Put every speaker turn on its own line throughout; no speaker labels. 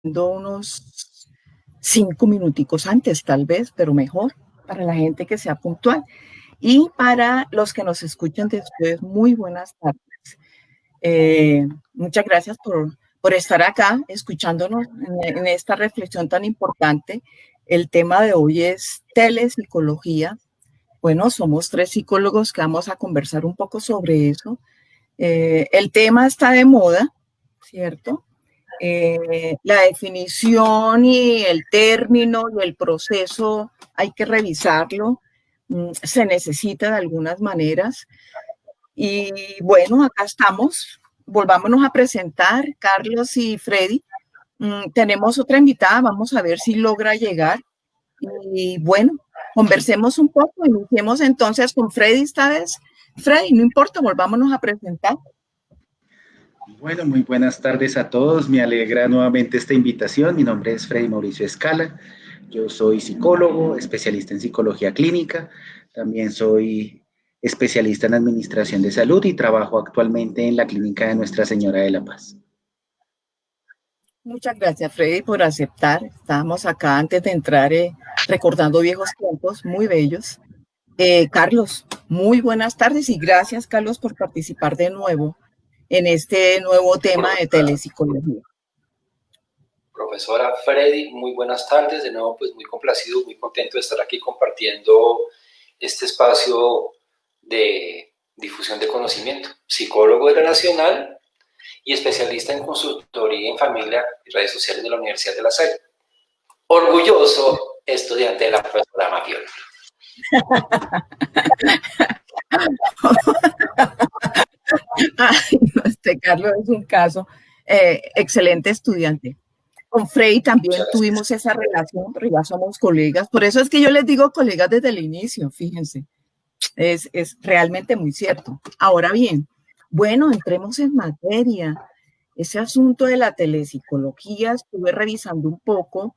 unos 5 minuticos antes, tal vez, pero mejor para la gente que sea puntual. Y para los que nos escuchan después, muy buenas tardes. Muchas gracias por estar acá escuchándonos en esta reflexión tan importante. El tema de hoy es telepsicología. Bueno, somos 3 psicólogos que vamos a conversar un poco sobre eso. El tema está de moda, ¿cierto? La definición y el término y el proceso hay que revisarlo. Se necesita de algunas maneras. Y bueno, acá estamos. Volvámonos a presentar, Carlos y Freddy. Tenemos otra invitada, vamos a ver si logra llegar. Y bueno, conversemos un poco, iniciemos entonces con Freddy esta vez. Freddy, no importa, volvámonos a presentar.
Bueno, muy buenas tardes a todos. Me alegra nuevamente esta invitación. Mi nombre es Freddy Mauricio Escala. Yo soy psicólogo, especialista en psicología clínica. También soy especialista en administración de salud y trabajo actualmente en la clínica de Nuestra Señora de la Paz.
Muchas gracias, Freddy, por aceptar. Estábamos acá antes de entrar recordando viejos tiempos muy bellos. Carlos, muy buenas tardes y gracias, Carlos, por participar de nuevo en este nuevo tema de telepsicología.
Profesora Freddy, muy buenas tardes. De nuevo, pues muy complacido, muy contento de estar aquí compartiendo este espacio de difusión de conocimiento. Psicólogo relacional y especialista en consultoría en familia y redes sociales de la Universidad de La Salle. Orgulloso estudiante de la profesora Mafiola.
Ay, Carlos es un caso. Excelente estudiante. Con Frey también tuvimos esa relación, pero ya somos colegas. Por eso es que yo les digo colegas desde el inicio, fíjense. Es realmente muy cierto. Ahora bien, bueno, entremos en materia. Ese asunto de la telepsicología, estuve revisando un poco,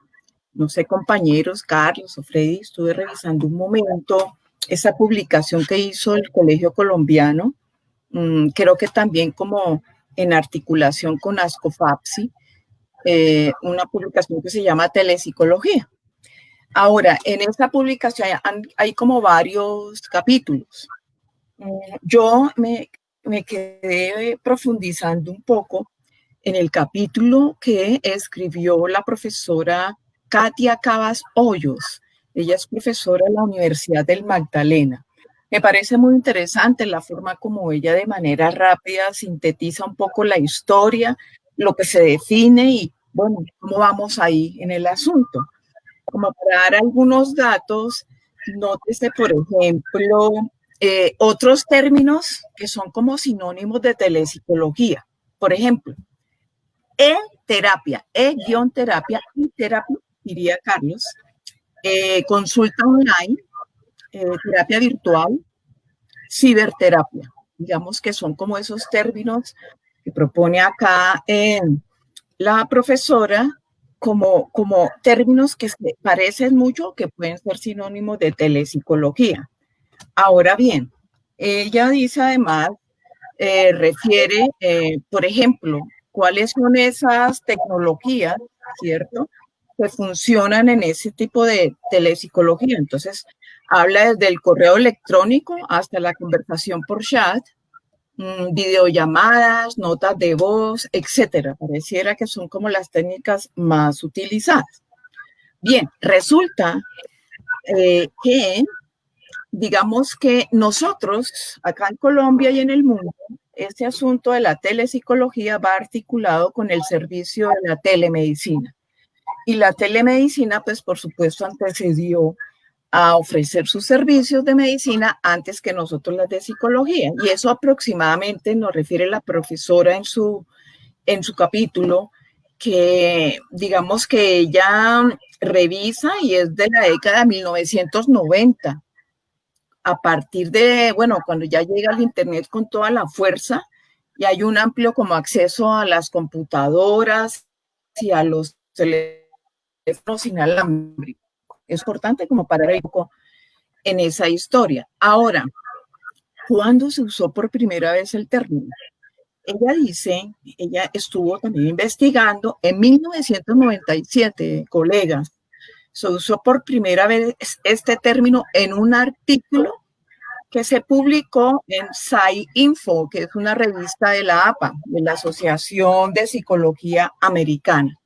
no sé, compañeros, Carlos o Freddy, estuve revisando un momento esa publicación que hizo el Colegio Colombiano, creo que también como en articulación con ASCOFAPSI, una publicación que se llama Telepsicología. Ahora, en esta publicación hay como varios capítulos. Yo me quedé profundizando un poco en el capítulo que escribió la profesora Katia Cabas Hoyos. Ella es profesora de la Universidad del Magdalena. Me parece muy interesante la forma como ella de manera rápida sintetiza un poco la historia, lo que se define y, bueno, cómo vamos ahí en el asunto. Como para dar algunos datos, nótese, por ejemplo, otros términos que son como sinónimos de telepsicología. Por ejemplo, e-terapia, e-terapia, y terapia, diría Carlos, consulta online, terapia virtual, ciberterapia. Digamos que son como esos términos que propone acá la profesora como términos que se parecen mucho, que pueden ser sinónimos de telepsicología. Ahora bien, ella dice además, refiere, por ejemplo, cuáles son esas tecnologías, ¿cierto?, que funcionan en ese tipo de telepsicología. Entonces, habla desde el correo electrónico hasta la conversación por chat, videollamadas, notas de voz, etcétera. Pareciera que son como las técnicas más utilizadas. Bien, resulta que, digamos que nosotros, acá en Colombia y en el mundo, este asunto de la telepsicología va articulado con el servicio de la telemedicina. Y la telemedicina, pues, por supuesto, antecedió a ofrecer sus servicios de medicina antes que nosotros las de psicología. Y eso aproximadamente nos refiere la profesora en su capítulo, que digamos que ella revisa y es de la década de 1990. A partir de, bueno, cuando ya llega el Internet con toda la fuerza y hay un amplio como acceso a las computadoras y a los teléfonos inalámbricos. Es importante como parar un poco en esa historia. Ahora, ¿cuándo se usó por primera vez el término? ella dice, ella estuvo también investigando en 1997, colegas, se usó por primera vez este término en un artículo que se publicó en PsyInfo, que es una revista de la APA, de la Asociación de Psicología Americana.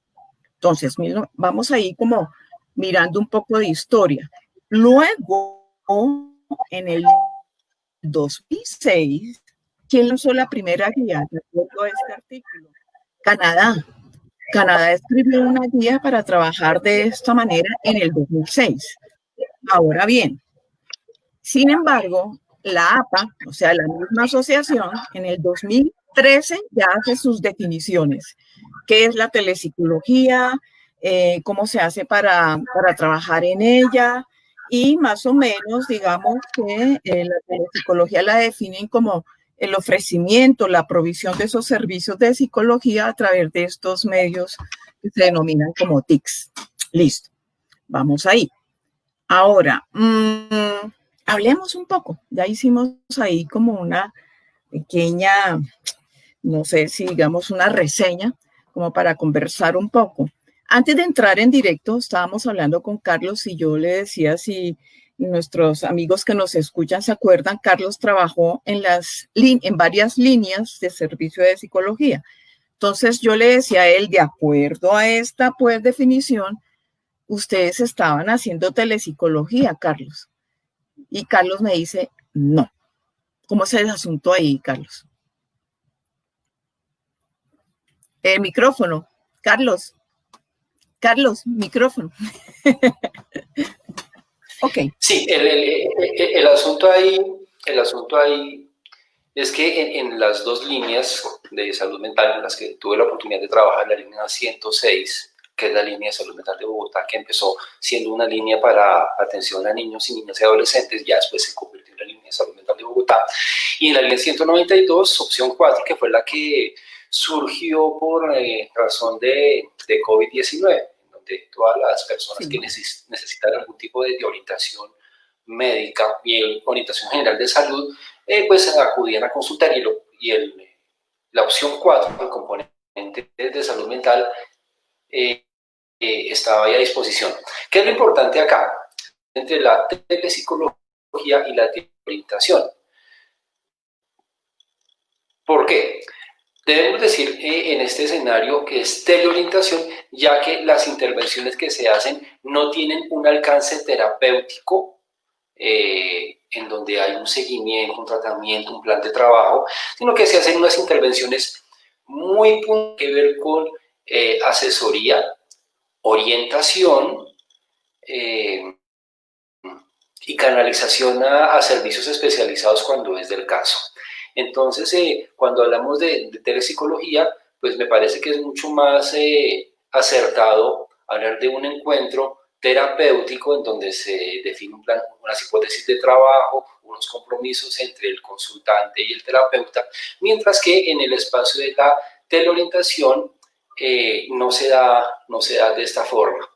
Entonces, vamos ahí como mirando un poco de historia. Luego, en el 2006, ¿quién lanzó la primera guía de acuerdo a este artículo? Canadá. Canadá escribió una guía para trabajar de esta manera en el 2006. Ahora bien, sin embargo, la APA, o sea, la misma asociación, en el 2013 ya hace sus definiciones. ¿Qué es la telepsicología? ¿Cómo se hace para trabajar en ella? Y más o menos, digamos que la telepsicología la definen como el ofrecimiento, la provisión de esos servicios de psicología a través de estos medios que se denominan como TICs. Listo, vamos ahí. Ahora, hablemos un poco. Ya hicimos ahí como una pequeña, no sé si digamos una reseña, como para conversar un poco. Antes de entrar en directo, estábamos hablando con Carlos y yo le decía si nuestros amigos que nos escuchan se acuerdan, Carlos trabajó en varias líneas de servicio de psicología. Entonces yo le decía a él, de acuerdo a esta pues definición, ustedes estaban haciendo telepsicología, Carlos. Y Carlos me dice, no. ¿Cómo es el asunto ahí, Carlos? Micrófono. Carlos. Carlos, micrófono. Ok.
Sí, el asunto ahí es que en las dos líneas de salud mental en las que tuve la oportunidad de trabajar, la línea 106, que es la línea de salud mental de Bogotá, que empezó siendo una línea para atención a niños y niñas y adolescentes, ya después se convirtió en la línea de salud mental de Bogotá, y en la línea 192, opción 4, que fue la que surgió por razón de COVID-19, donde todas las personas que necesitan algún tipo de orientación médica y orientación general de salud, pues acudían a consultar la opción 4, el componente de salud mental, estaba ahí a disposición. ¿Qué es lo importante acá? Entre la telepsicología y la orientación. ¿Por qué? Debemos decir en este escenario que es teleorientación, ya que las intervenciones que se hacen no tienen un alcance terapéutico, en donde hay un seguimiento, un tratamiento, un plan de trabajo, sino que se hacen unas intervenciones muy puntuales que ver con asesoría, orientación y canalización a servicios especializados cuando es del caso. Entonces, cuando hablamos de telepsicología, pues me parece que es mucho más acertado hablar de un encuentro terapéutico en donde se define un plan, unas hipótesis de trabajo, unos compromisos entre el consultante y el terapeuta, mientras que en el espacio de la teleorientación no se da de esta forma.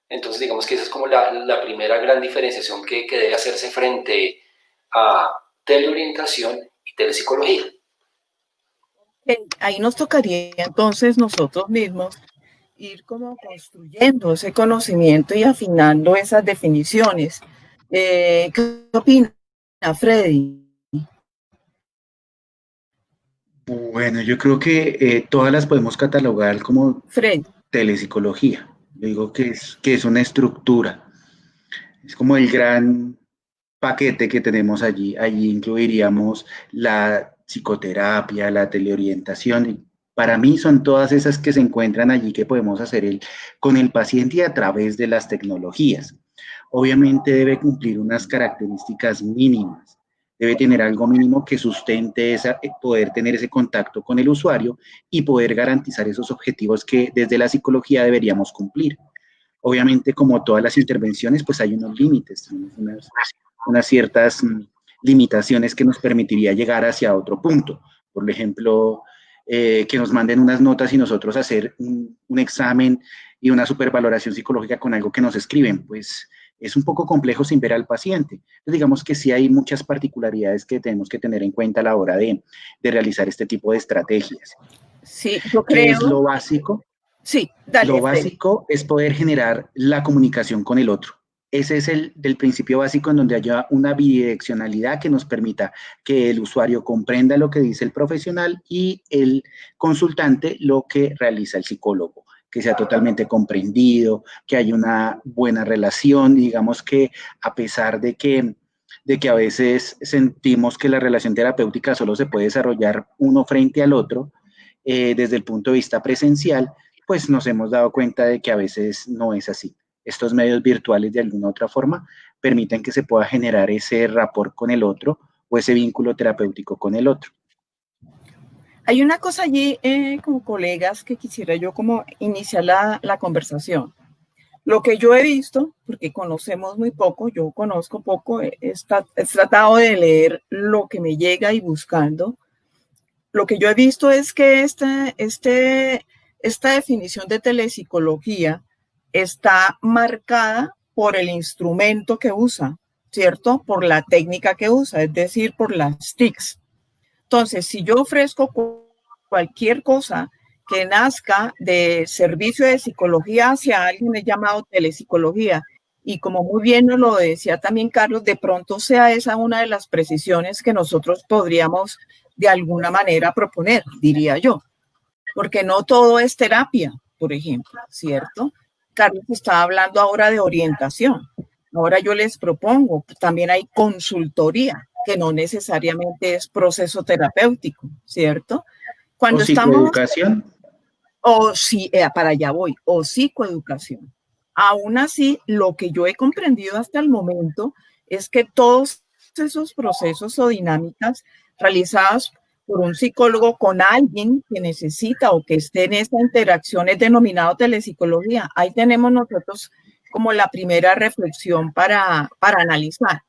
Entonces, digamos que esa es como la primera gran diferenciación que debe hacerse frente a teleorientación y telepsicología.
Ahí nos tocaría entonces nosotros mismos ir como construyendo ese conocimiento y afinando esas definiciones. ¿Qué opina, Freddy?
Bueno, yo creo que todas las podemos catalogar como telepsicología. Yo digo que es una estructura. Es como el gran paquete que tenemos allí. Allí incluiríamos la psicoterapia, la teleorientación. Y para mí son todas esas que se encuentran allí que podemos hacer con el paciente y a través de las tecnologías. Obviamente debe cumplir unas características mínimas. Debe tener algo mínimo que sustente poder tener ese contacto con el usuario y poder garantizar esos objetivos que desde la psicología deberíamos cumplir. Obviamente, como todas las intervenciones, pues hay unos límites, unas ciertas limitaciones que nos permitiría llegar hacia otro punto. Por ejemplo, que nos manden unas notas y nosotros hacer un examen y una supervaloración psicológica con algo que nos escriben, pues es un poco complejo sin ver al paciente. Entonces, digamos que sí hay muchas particularidades que tenemos que tener en cuenta a la hora de realizar este tipo de estrategias.
Sí, yo
¿Qué es
creo.
lo básico?
Sí, dale,
Lo
Freddy.
básico es poder generar la comunicación con el otro. Ese es el del principio básico en donde haya una bidireccionalidad que nos permita que el usuario comprenda lo que dice el profesional y el consultante lo que realiza el psicólogo, que sea totalmente comprendido, que haya una buena relación, digamos que a pesar de que a veces sentimos que la relación terapéutica solo se puede desarrollar uno frente al otro, desde el punto de vista presencial, pues nos hemos dado cuenta de que a veces no es así. Estos medios virtuales de alguna otra forma permiten que se pueda generar ese rapport con el otro o ese vínculo terapéutico con el otro.
Hay una cosa allí, como colegas, que quisiera yo como iniciar la conversación. Lo que yo he visto, porque conocemos muy poco, yo conozco poco, he tratado de leer lo que me llega y buscando. Lo que yo he visto es que esta definición de telepsicología está marcada por el instrumento que usa, ¿cierto? Por la técnica que usa, es decir, por las TICs. Entonces, si yo ofrezco cualquier cosa que nazca de servicio de psicología hacia alguien, es llamado telepsicología. Y como muy bien nos lo decía también Carlos, de pronto sea esa una de las precisiones que nosotros podríamos de alguna manera proponer, diría yo. Porque no todo es terapia, por ejemplo, ¿cierto? Carlos está hablando ahora de orientación. Ahora yo les propongo, también hay consultoría, que no necesariamente es proceso terapéutico, ¿cierto?
Cuando o psicoeducación.
O sí, para allá voy, o psicoeducación. Aún así, lo que yo he comprendido hasta el momento es que todos esos procesos o dinámicas realizadas por un psicólogo con alguien que necesita o que esté en esta interacción es denominado telepsicología. Ahí tenemos nosotros como la primera reflexión para analizar.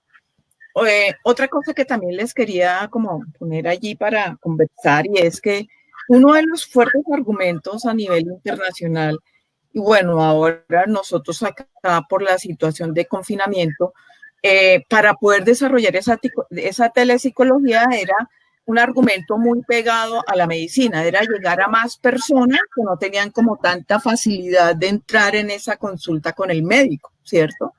Otra cosa que también les quería como poner allí para conversar y es que uno de los fuertes argumentos a nivel internacional, y bueno, ahora nosotros acá por la situación de confinamiento, para poder desarrollar esa telepsicología era un argumento muy pegado a la medicina, era llegar a más personas que no tenían como tanta facilidad de entrar en esa consulta con el médico, ¿cierto?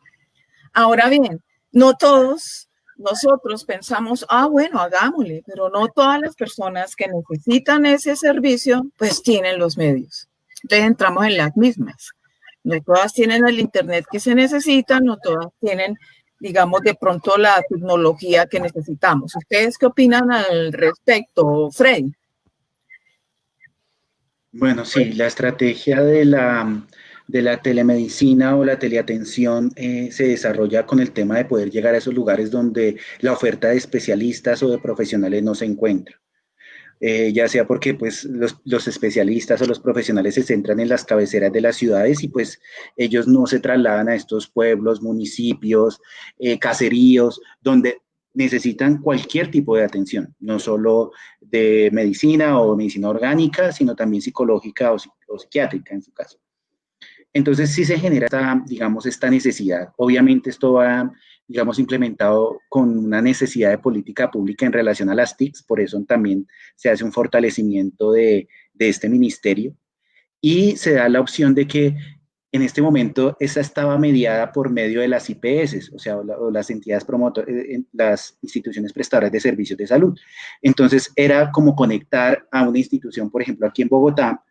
Ahora bien, no todos nosotros pensamos, bueno, hagámosle, pero no todas las personas que necesitan ese servicio, pues tienen los medios. Entonces entramos en las mismas. No todas tienen el Internet que se necesita, no todas tienen, digamos, de pronto la tecnología que necesitamos. ¿Ustedes qué opinan al respecto, Freddy?
Bueno, sí, la estrategia de la telemedicina o la teleatención se desarrolla con el tema de poder llegar a esos lugares donde la oferta de especialistas o de profesionales no se encuentra. Ya sea porque pues, los especialistas o los profesionales se centran en las cabeceras de las ciudades y pues ellos no se trasladan a estos pueblos, municipios, caseríos, donde necesitan cualquier tipo de atención, no solo de medicina o medicina orgánica, sino también psicológica o psiquiátrica en su caso. Entonces sí se genera esta necesidad. Obviamente esto va, digamos, implementado con una necesidad de política pública en relación a las TICs, por eso también se hace un fortalecimiento de este ministerio y se da la opción de que en este momento esa estaba mediada por medio de las IPS, o sea, o las entidades promotoras, las instituciones prestadoras de servicios de salud. Entonces era como conectar a una institución, por ejemplo, aquí en Bogotá,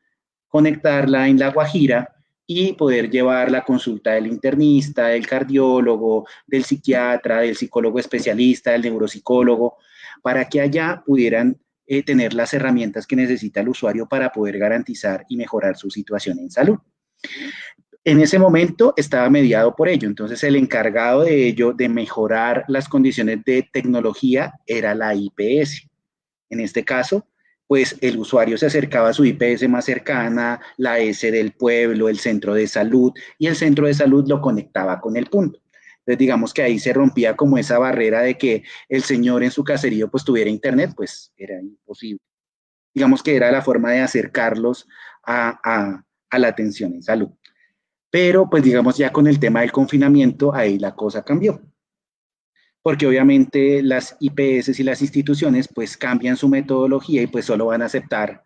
conectarla en La Guajira y poder llevar la consulta del internista, del cardiólogo, del psiquiatra, del psicólogo especialista, del neuropsicólogo, para que allá pudieran tener las herramientas que necesita el usuario para poder garantizar y mejorar su situación en salud. En ese momento estaba mediado por ello, entonces el encargado de ello, de mejorar las condiciones de tecnología, era la IPS. En este caso, pues el usuario se acercaba a su IPS más cercana, la S del pueblo, el centro de salud, y el centro de salud lo conectaba con el punto. Entonces, digamos que ahí se rompía como esa barrera de que el señor en su caserío pues tuviera internet, pues era imposible. Digamos que era la forma de acercarlos a la atención en salud. Pero pues digamos ya con el tema del confinamiento, ahí la cosa cambió. Porque obviamente las IPS y las instituciones pues cambian su metodología y pues solo van a aceptar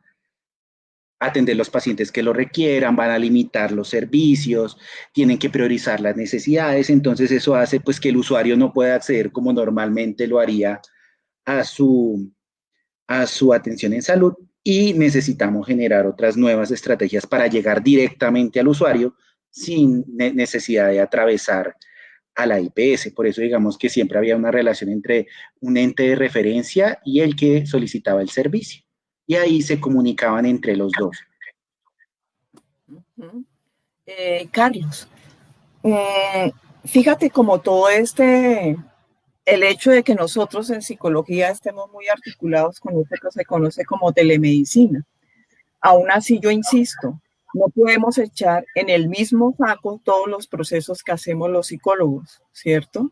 atender los pacientes que lo requieran, van a limitar los servicios, tienen que priorizar las necesidades, entonces eso hace pues que el usuario no pueda acceder como normalmente lo haría a su atención en salud y necesitamos generar otras nuevas estrategias para llegar directamente al usuario sin necesidad de atravesar a la IPS. Por eso digamos que siempre había una relación entre un ente de referencia y el que solicitaba el servicio. Y ahí se comunicaban entre los dos.
Carlos, fíjate como todo el hecho de que nosotros en psicología estemos muy articulados con esto que se conoce como telemedicina. Aún así, yo insisto, no podemos echar en el mismo saco todos los procesos que hacemos los psicólogos, ¿cierto?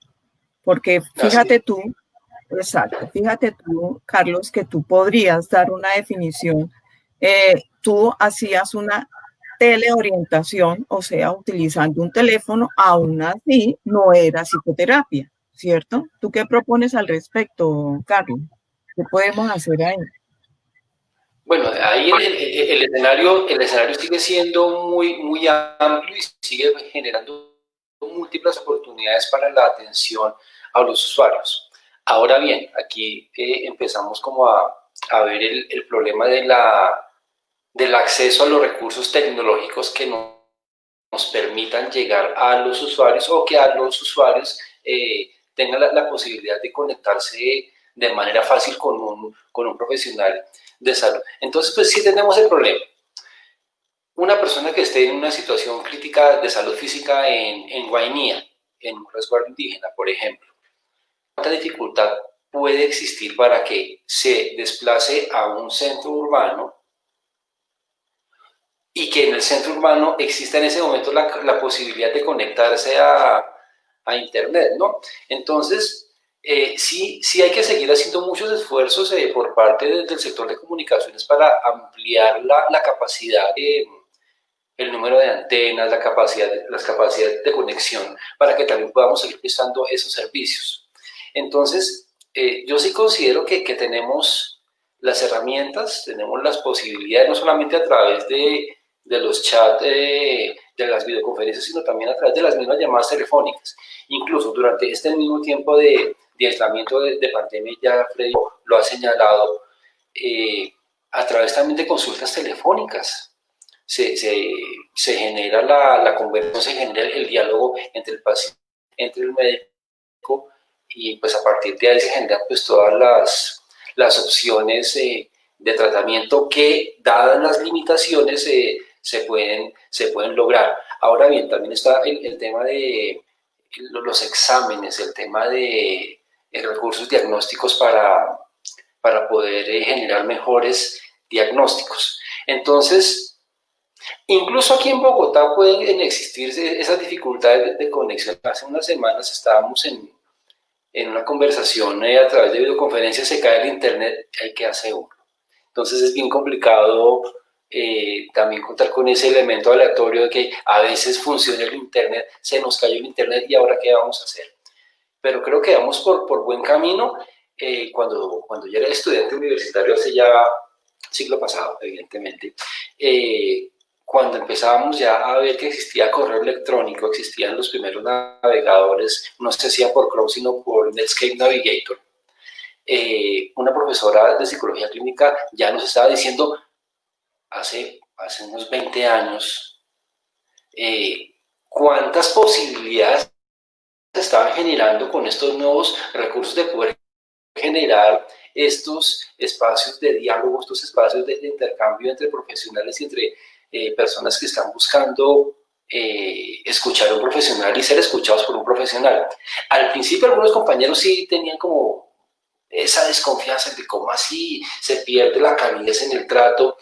Porque fíjate tú, exacto, fíjate tú, Carlos, que tú podrías dar una definición. Tú hacías una teleorientación, o sea, utilizando un teléfono, aún así no era psicoterapia, ¿cierto? ¿Tú qué propones al respecto, Carlos? ¿Qué podemos hacer ahí?
Bueno, ahí el escenario sigue siendo muy amplio y sigue generando múltiples oportunidades para la atención a los usuarios. Ahora bien, aquí empezamos como a ver el problema del acceso a los recursos tecnológicos que nos permitan llegar a los usuarios o que a los usuarios tengan la posibilidad de conectarse de manera fácil con un profesional de salud. Entonces, pues sí tenemos el problema. Una persona que esté en una situación crítica de salud física en Guainía, en un resguardo indígena, por ejemplo, ¿cuánta dificultad puede existir para que se desplace a un centro urbano y que en el centro urbano exista en ese momento la posibilidad de conectarse a Internet, ¿no? Entonces, sí hay que seguir haciendo muchos esfuerzos por parte del sector de comunicaciones para ampliar la capacidad, el número de antenas, las capacidades de conexión, para que también podamos seguir prestando esos servicios. Entonces, yo sí considero que tenemos las herramientas, tenemos las posibilidades, no solamente a través de los chats, de las videoconferencias, sino también a través de las mismas llamadas telefónicas. Incluso durante este mismo tiempo de aislamiento de pandemia, ya Freddy lo ha señalado, a través también de consultas telefónicas se genera la conversación, se genera el diálogo entre el paciente, entre el médico, y pues a partir de ahí se generan pues todas las opciones de tratamiento que, dadas las limitaciones, se pueden lograr. Ahora bien, también está el tema de los exámenes, el tema de recursos diagnósticos para poder generar mejores diagnósticos. Entonces, incluso aquí en Bogotá pueden existir esas dificultades de conexión. Hace unas semanas estábamos en una conversación a través de videoconferencias, se cae el internet, hay que hacer uno. Entonces es bien complicado también contar con ese elemento aleatorio de que a veces funciona el internet, se nos cayó el internet y ahora qué vamos a hacer. Pero creo que vamos por buen camino. Cuando yo era estudiante universitario hace ya siglo pasado, evidentemente, cuando empezábamos ya a ver que existía correo electrónico, existían los primeros navegadores, no se hacía por Chrome, sino por Netscape Navigator. Una profesora de psicología clínica ya nos estaba diciendo hace unos 20 años cuántas posibilidades se estaban generando con estos nuevos recursos de poder generar estos espacios de diálogo, estos espacios de intercambio entre profesionales y entre personas que están buscando escuchar a un profesional y ser escuchados por un profesional. Al principio algunos compañeros sí tenían como esa desconfianza de cómo así se pierde la calidez en el trato.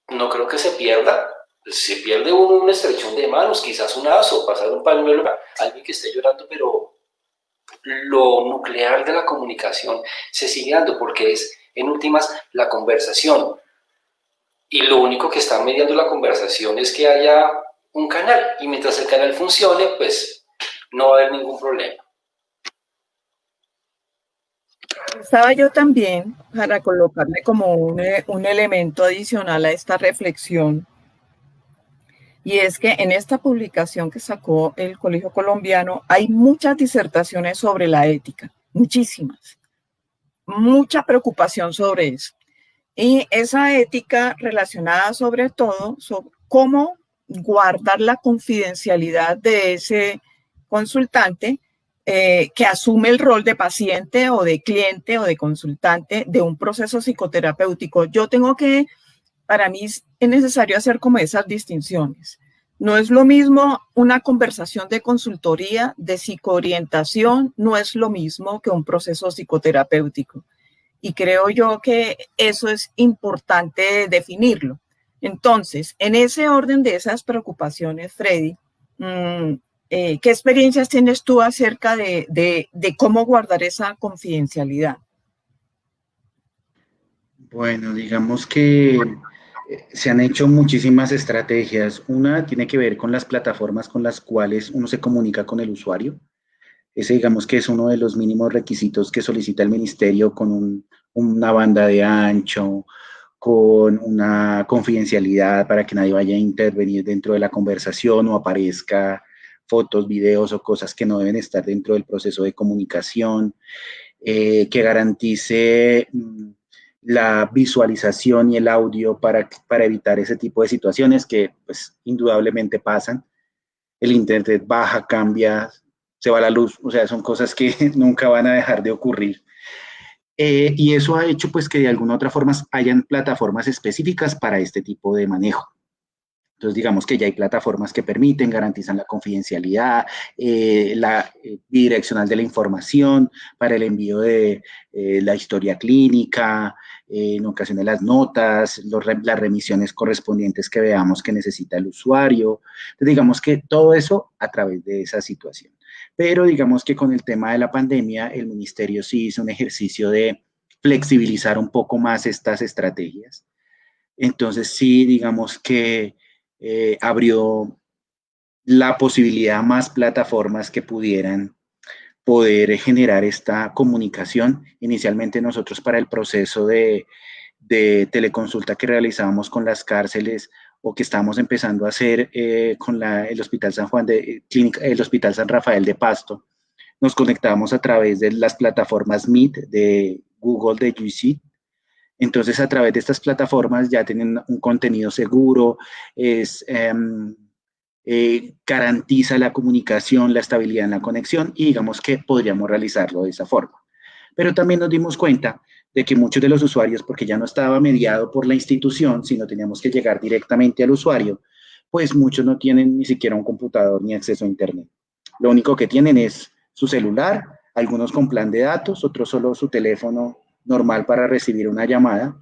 No creo que se pierda. Se pierde un estrechón de manos, quizás un abrazo, pasar un pañuelo a alguien que esté llorando, pero lo nuclear de la comunicación se sigue dando porque es, en últimas, la conversación. Y lo único que está mediando la conversación es que haya un canal, y mientras el canal funcione, pues no va a haber ningún problema.
Estaba yo también para colocarle como un elemento adicional a esta reflexión, y es que en esta publicación que sacó el Colegio Colombiano hay muchas disertaciones sobre la ética, muchísimas, mucha preocupación sobre eso. Y esa ética relacionada sobre todo sobre cómo guardar la confidencialidad de ese consultante que asume el rol de paciente o de cliente o de consultante de un proceso psicoterapéutico. Para mí es necesario hacer como esas distinciones. No es lo mismo una conversación de consultoría, de psicoorientación, no es lo mismo que un proceso psicoterapéutico. Y creo yo que eso es importante definirlo. Entonces, en ese orden de esas preocupaciones, Freddy, ¿qué experiencias tienes tú acerca de cómo guardar esa confidencialidad?
Bueno, digamos que se han hecho muchísimas estrategias. Una tiene que ver con las plataformas con las cuales uno se comunica con el usuario. Ese digamos que es uno de los mínimos requisitos que solicita el ministerio con una banda de ancho, con una confidencialidad para que nadie vaya a intervenir dentro de la conversación o aparezca fotos, videos o cosas que no deben estar dentro del proceso de comunicación, que garantice la visualización y el audio para evitar ese tipo de situaciones que pues indudablemente pasan. El internet baja, cambia, se va la luz, o sea, son cosas que nunca van a dejar de ocurrir. Y eso ha hecho pues que de alguna u otra forma hayan plataformas específicas para este tipo de manejo. Entonces, digamos que ya hay plataformas que permiten, garantizan la confidencialidad, la bidireccional de la información para el envío de la historia clínica, en ocasiones las notas, las remisiones correspondientes que veamos que necesita el usuario. Entonces, digamos que todo eso a través de esa situación. Pero digamos que con el tema de la pandemia, el ministerio sí hizo un ejercicio de flexibilizar un poco más estas estrategias. Entonces, sí, digamos que abrió la posibilidad a más plataformas que pudieran poder generar esta comunicación. Inicialmente nosotros para el proceso de teleconsulta que realizábamos con las cárceles o que estamos empezando a hacer con el Hospital San Juan el Hospital San Rafael de Pasto, nos conectamos a través de las plataformas Meet de Google, de G Suite. Entonces, a través de estas plataformas ya tienen un contenido seguro, garantiza la comunicación, la estabilidad en la conexión y digamos que podríamos realizarlo de esa forma. Pero también nos dimos cuenta de que muchos de los usuarios, porque ya no estaba mediado por la institución, sino teníamos que llegar directamente al usuario, pues muchos no tienen ni siquiera un computador ni acceso a Internet. Lo único que tienen es su celular, algunos con plan de datos, otros solo su teléfono normal para recibir una llamada.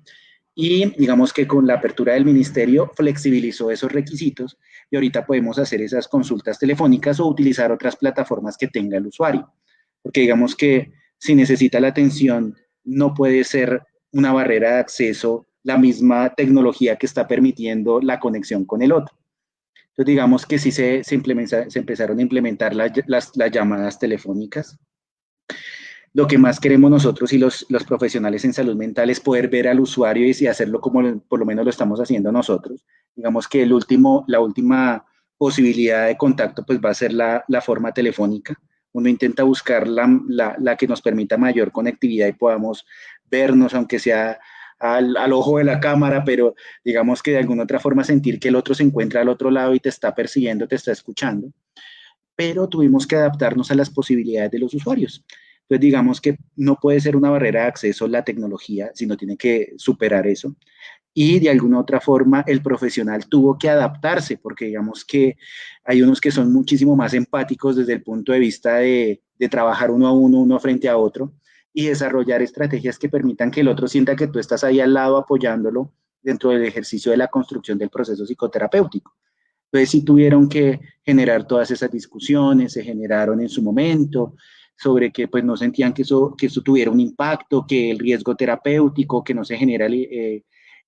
Y digamos que con la apertura del ministerio flexibilizó esos requisitos y ahorita podemos hacer esas consultas telefónicas o utilizar otras plataformas que tenga el usuario. Porque digamos que si necesita la atención, no puede ser una barrera de acceso la misma tecnología que está permitiendo la conexión con el otro. Entonces, digamos que sí se empezaron a implementar las llamadas telefónicas. Lo que más queremos nosotros y los profesionales en salud mental es poder ver al usuario y hacerlo como por lo menos lo estamos haciendo nosotros. Digamos que la última posibilidad de contacto pues va a ser la forma telefónica. Uno intenta buscar la que nos permita mayor conectividad y podamos vernos, aunque sea al ojo de la cámara, pero digamos que de alguna otra forma sentir que el otro se encuentra al otro lado y te está persiguiendo, te está escuchando. Pero tuvimos que adaptarnos a las posibilidades de los usuarios. Entonces, digamos que no puede ser una barrera de acceso la tecnología, sino tiene que superar eso. Y de alguna otra forma, el profesional tuvo que adaptarse, porque digamos que hay unos que son muchísimo más empáticos desde el punto de vista de trabajar uno a uno frente a otro, y desarrollar estrategias que permitan que el otro sienta que tú estás ahí al lado apoyándolo dentro del ejercicio de la construcción del proceso psicoterapéutico. Entonces sí tuvieron que generar todas esas discusiones, se generaron en su momento, sobre que pues no sentían que eso tuviera un impacto, que el riesgo terapéutico, que no se genera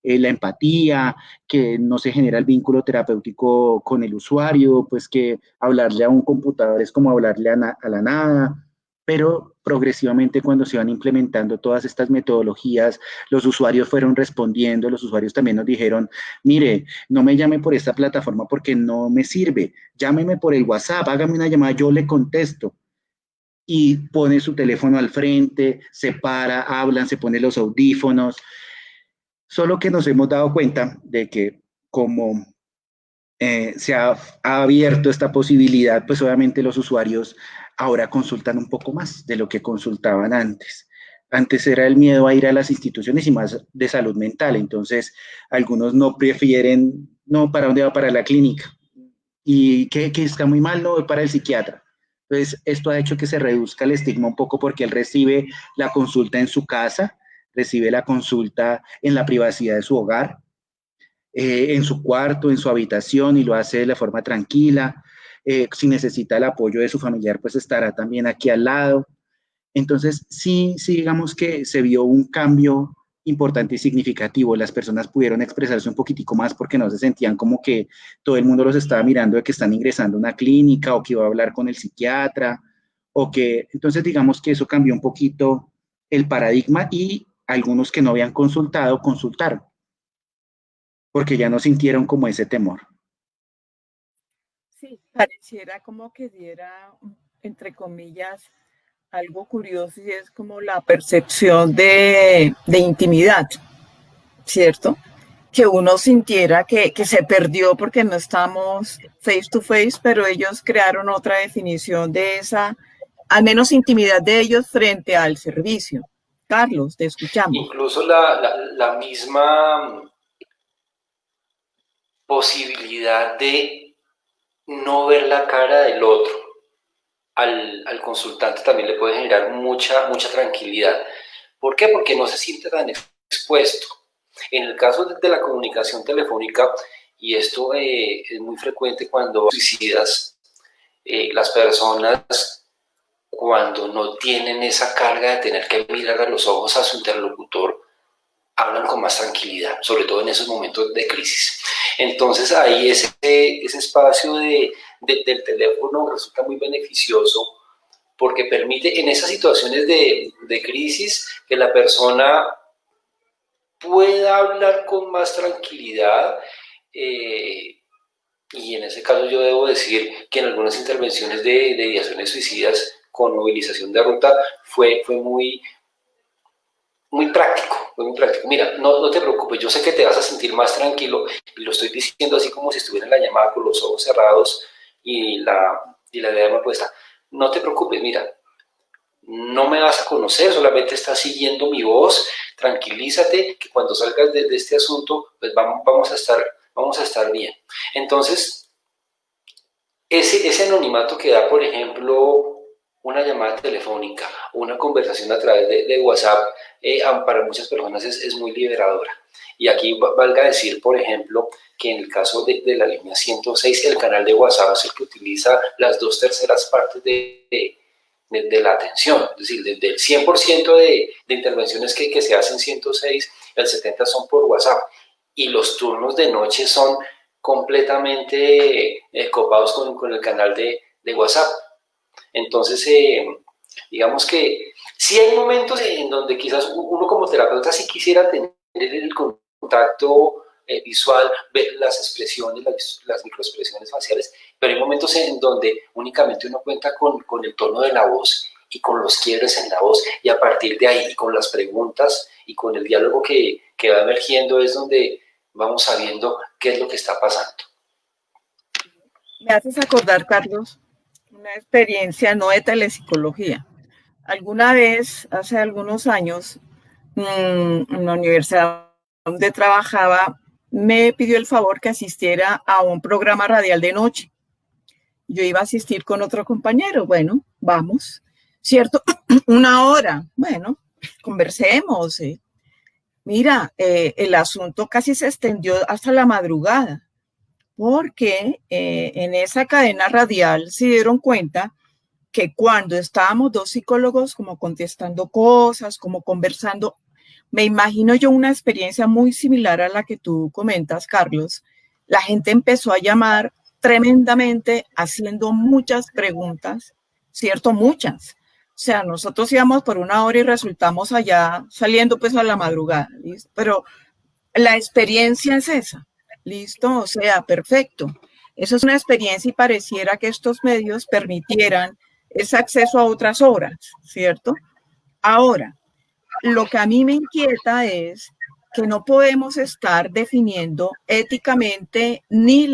la empatía, que no se genera el vínculo terapéutico con el usuario, pues que hablarle a un computador es como hablarle a la nada, pero progresivamente cuando se van implementando todas estas metodologías, los usuarios fueron respondiendo, los usuarios también nos dijeron, mire, no me llame por esta plataforma porque no me sirve, llámeme por el WhatsApp, hágame una llamada, yo le contesto. Y pone su teléfono al frente, se para, hablan, se pone los audífonos. Solo que nos hemos dado cuenta de que como se ha abierto esta posibilidad, pues obviamente los usuarios ahora consultan un poco más de lo que consultaban antes. Antes era el miedo a ir a las instituciones y más de salud mental, entonces algunos no prefieren, no, ¿para dónde va? Para la clínica. ¿Y que está muy mal? No, voy para el psiquiatra. Entonces, esto ha hecho que se reduzca el estigma un poco porque él recibe la consulta en su casa, recibe la consulta en la privacidad de su hogar, en su cuarto, en su habitación y lo hace de la forma tranquila. Si necesita el apoyo de su familiar, pues estará también aquí al lado. Entonces, sí, sí, digamos que se vio un cambio importante y significativo. Las personas pudieron expresarse un poquitico más porque no se sentían como que todo el mundo los estaba mirando de que están ingresando a una clínica o que iba a hablar con el psiquiatra o que, entonces digamos que eso cambió un poquito el paradigma y algunos que no habían consultado, consultaron porque ya no sintieron como ese temor.
Sí, pareciera como que diera, entre comillas, algo curioso y es como la percepción de intimidad, ¿cierto? Que uno sintiera que se perdió porque no estamos face to face, pero ellos crearon otra definición de esa, al menos intimidad de ellos frente al servicio. Carlos, te escuchamos.
Incluso la misma posibilidad de no ver la cara del otro al consultante también le puede generar mucha tranquilidad. ¿Por qué? Porque no se siente tan expuesto. En el caso de la comunicación telefónica, y esto es muy frecuente cuando suicidas, las personas cuando no tienen esa carga de tener que mirar a los ojos a su interlocutor, hablan con más tranquilidad, sobre todo en esos momentos de crisis. Entonces ahí ese espacio del teléfono resulta muy beneficioso porque permite en esas situaciones de crisis que la persona pueda hablar con más tranquilidad. Y en ese caso yo debo decir que en algunas intervenciones de ideaciones suicidas con movilización de ruta fue muy práctico, muy práctico. Mira, no te preocupes, yo sé que te vas a sentir más tranquilo y lo estoy diciendo así como si estuviera en la llamada con los ojos cerrados y la diadema puesta. No te preocupes, mira, no me vas a conocer, solamente estás siguiendo mi voz, tranquilízate, que cuando salgas de este asunto, pues vamos a estar bien. Entonces, ese anonimato que da, por ejemplo, una llamada telefónica, una conversación a través de WhatsApp, para muchas personas es muy liberadora. Y aquí valga decir, por ejemplo, que en el caso de la línea 106, el canal de WhatsApp es el que utiliza las 2/3 partes de la atención. Es decir, del 100% de intervenciones que se hacen en 106, el 70% son por WhatsApp. Y los turnos de noche son completamente copados con el canal de WhatsApp. Entonces, digamos que sí hay momentos en donde quizás uno como terapeuta sí quisiera tener el contacto visual, ver las expresiones, las microexpresiones faciales, pero hay momentos en donde únicamente uno cuenta con el tono de la voz y con los quiebres en la voz, y a partir de ahí, y con las preguntas y con el diálogo que va emergiendo, es donde vamos sabiendo qué es lo que está pasando.
Me haces acordar, Carlos, una experiencia no de telepsicología. Alguna vez, hace algunos años, en la universidad donde trabajaba, me pidió el favor que asistiera a un programa radial de noche. Yo iba a asistir con otro compañero. Bueno, vamos, ¿cierto? 1 hora. Bueno, conversemos. Mira, el asunto casi se extendió hasta la madrugada, porque en esa cadena radial se dieron cuenta que cuando estábamos dos psicólogos como contestando cosas, como conversando, me imagino yo una experiencia muy similar a la que tú comentas, Carlos. La gente empezó a llamar tremendamente, haciendo muchas preguntas, ¿cierto? Muchas. O sea, nosotros íbamos por una hora y resultamos allá saliendo pues a la madrugada, ¿listo? Pero la experiencia es esa, ¿listo? O sea, perfecto. Eso es una experiencia y pareciera que estos medios permitieran ese acceso a otras horas, ¿cierto? Ahora, lo que a mí me inquieta es que no podemos estar definiendo éticamente ni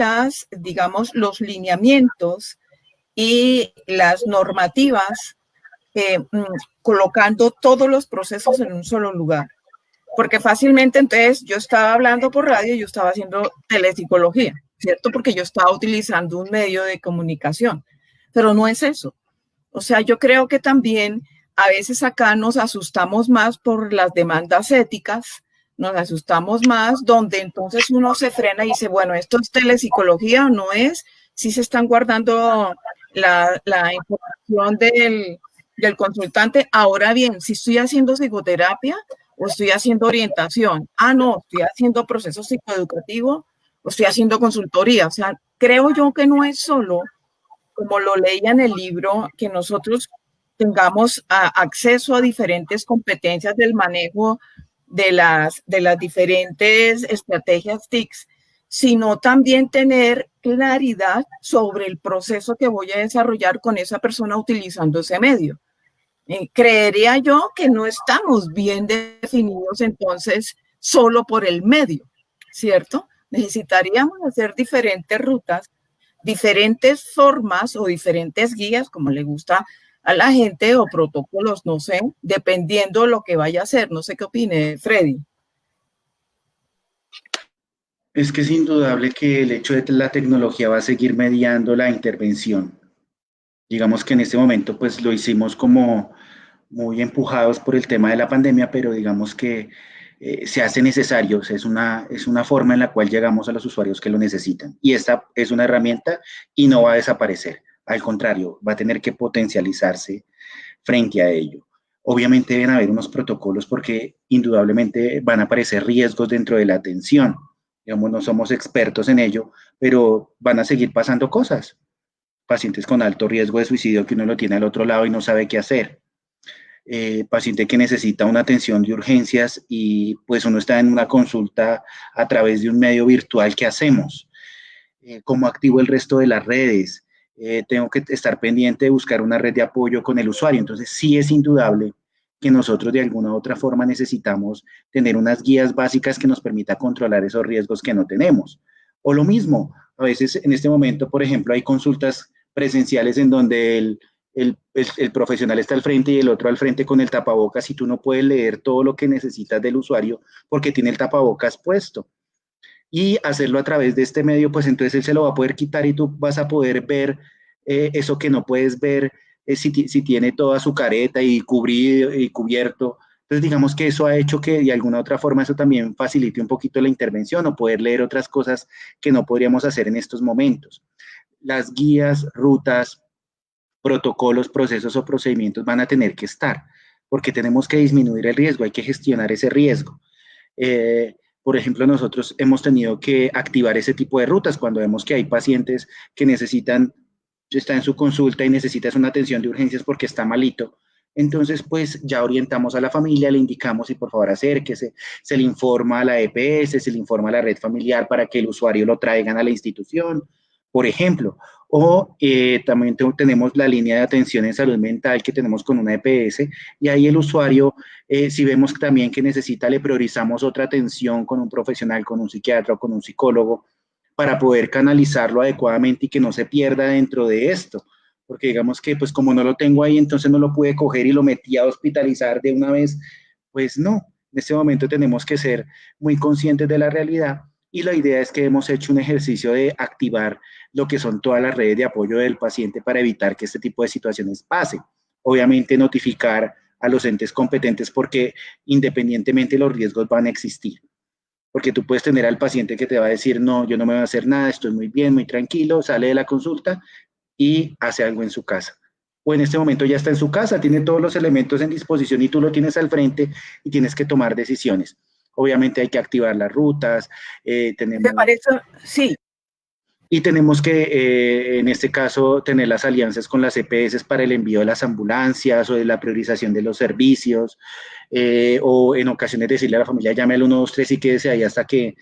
digamos, los lineamientos y las normativas, colocando todos los procesos en un solo lugar. Porque fácilmente entonces yo estaba hablando por radio, yo estaba haciendo telepsicología, ¿cierto? Porque yo estaba utilizando un medio de comunicación, pero no es eso. O sea, yo creo que también a veces acá nos asustamos más por las demandas éticas, nos asustamos más, donde entonces uno se frena y dice, bueno, esto es telepsicología o no es, si se están guardando la información del consultante. Ahora bien, si estoy haciendo psicoterapia o estoy haciendo orientación, no, estoy haciendo proceso psicoeducativo o estoy haciendo consultoría. O sea, creo yo que no es solo, como lo leía en el libro, que nosotros tengamos acceso a diferentes competencias del manejo de las diferentes estrategias TICS, sino también tener claridad sobre el proceso que voy a desarrollar con esa persona utilizando ese medio. Creería yo que no estamos bien definidos entonces solo por el medio, ¿cierto? Necesitaríamos hacer diferentes rutas, diferentes formas o diferentes guías, como le gusta a la gente, o protocolos, no sé, dependiendo de lo que vaya a hacer. No sé qué opine Freddy.
Es que es indudable que el hecho de que la tecnología va a seguir mediando la intervención. Digamos que en este momento pues lo hicimos como muy empujados por el tema de la pandemia, pero digamos que se hace necesario, o sea, es una forma en la cual llegamos a los usuarios que lo necesitan. Y esta es una herramienta y no va a desaparecer. Al contrario, va a tener que potencializarse frente a ello. Obviamente deben haber unos protocolos porque indudablemente van a aparecer riesgos dentro de la atención. Digamos, no somos expertos en ello, pero van a seguir pasando cosas. Pacientes con alto riesgo de suicidio que uno lo tiene al otro lado y no sabe qué hacer. Paciente que necesita una atención de urgencias y pues uno está en una consulta a través de un medio virtual, ¿qué hacemos? ¿Cómo activo el resto de las redes? Tengo que estar pendiente de buscar una red de apoyo con el usuario. Entonces sí es indudable que nosotros de alguna u otra forma necesitamos tener unas guías básicas que nos permita controlar esos riesgos que no tenemos. O lo mismo, a veces en este momento, por ejemplo, hay consultas presenciales en donde el profesional está al frente y el otro al frente con el tapabocas y tú no puedes leer todo lo que necesitas del usuario porque tiene el tapabocas puesto. Y hacerlo a través de este medio, pues entonces él se lo va a poder quitar y tú vas a poder ver eso que no puedes ver si tiene toda su careta y cubierto. Entonces digamos que eso ha hecho que de alguna otra forma eso también facilite un poquito la intervención o poder leer otras cosas que no podríamos hacer en estos momentos. Las guías, rutas, protocolos, procesos o procedimientos van a tener que estar, porque tenemos que disminuir el riesgo, hay que gestionar ese riesgo. Por ejemplo, nosotros hemos tenido que activar ese tipo de rutas cuando vemos que hay pacientes que necesitan, está en su consulta y necesitas una atención de urgencias porque está malito. Entonces, pues ya orientamos a la familia, le indicamos y por favor acérquese, se le informa a la EPS, se le informa a la red familiar para que el usuario lo traigan a la institución, por ejemplo. O también tenemos la línea de atención en salud mental que tenemos con una EPS y ahí el usuario, si vemos también que necesita, le priorizamos otra atención con un profesional, con un psiquiatra o con un psicólogo para poder canalizarlo adecuadamente y que no se pierda dentro de esto. Porque digamos que pues como no lo tengo ahí, entonces no lo pude coger y lo metí a hospitalizar de una vez. Pues no, en este momento tenemos que ser muy conscientes de la realidad y la idea es que hemos hecho un ejercicio de activar lo que son todas las redes de apoyo del paciente para evitar que este tipo de situaciones pasen. Obviamente notificar a los entes competentes porque independientemente los riesgos van a existir. Porque tú puedes tener al paciente que te va a decir, no, yo no me voy a hacer nada, estoy muy bien, muy tranquilo, sale de la consulta y hace algo en su casa. o en este momento ya está en su casa, tiene todos los elementos en disposición y tú lo tienes al frente y tienes que tomar decisiones. Obviamente hay que activar las rutas,
¿Te
tenemos
parece? Sí.
y tenemos que, en este caso, tener las alianzas con las EPS para el envío de las ambulancias o de la priorización de los servicios, o en ocasiones decirle a la familia, llame al 123 y quédese ahí hasta que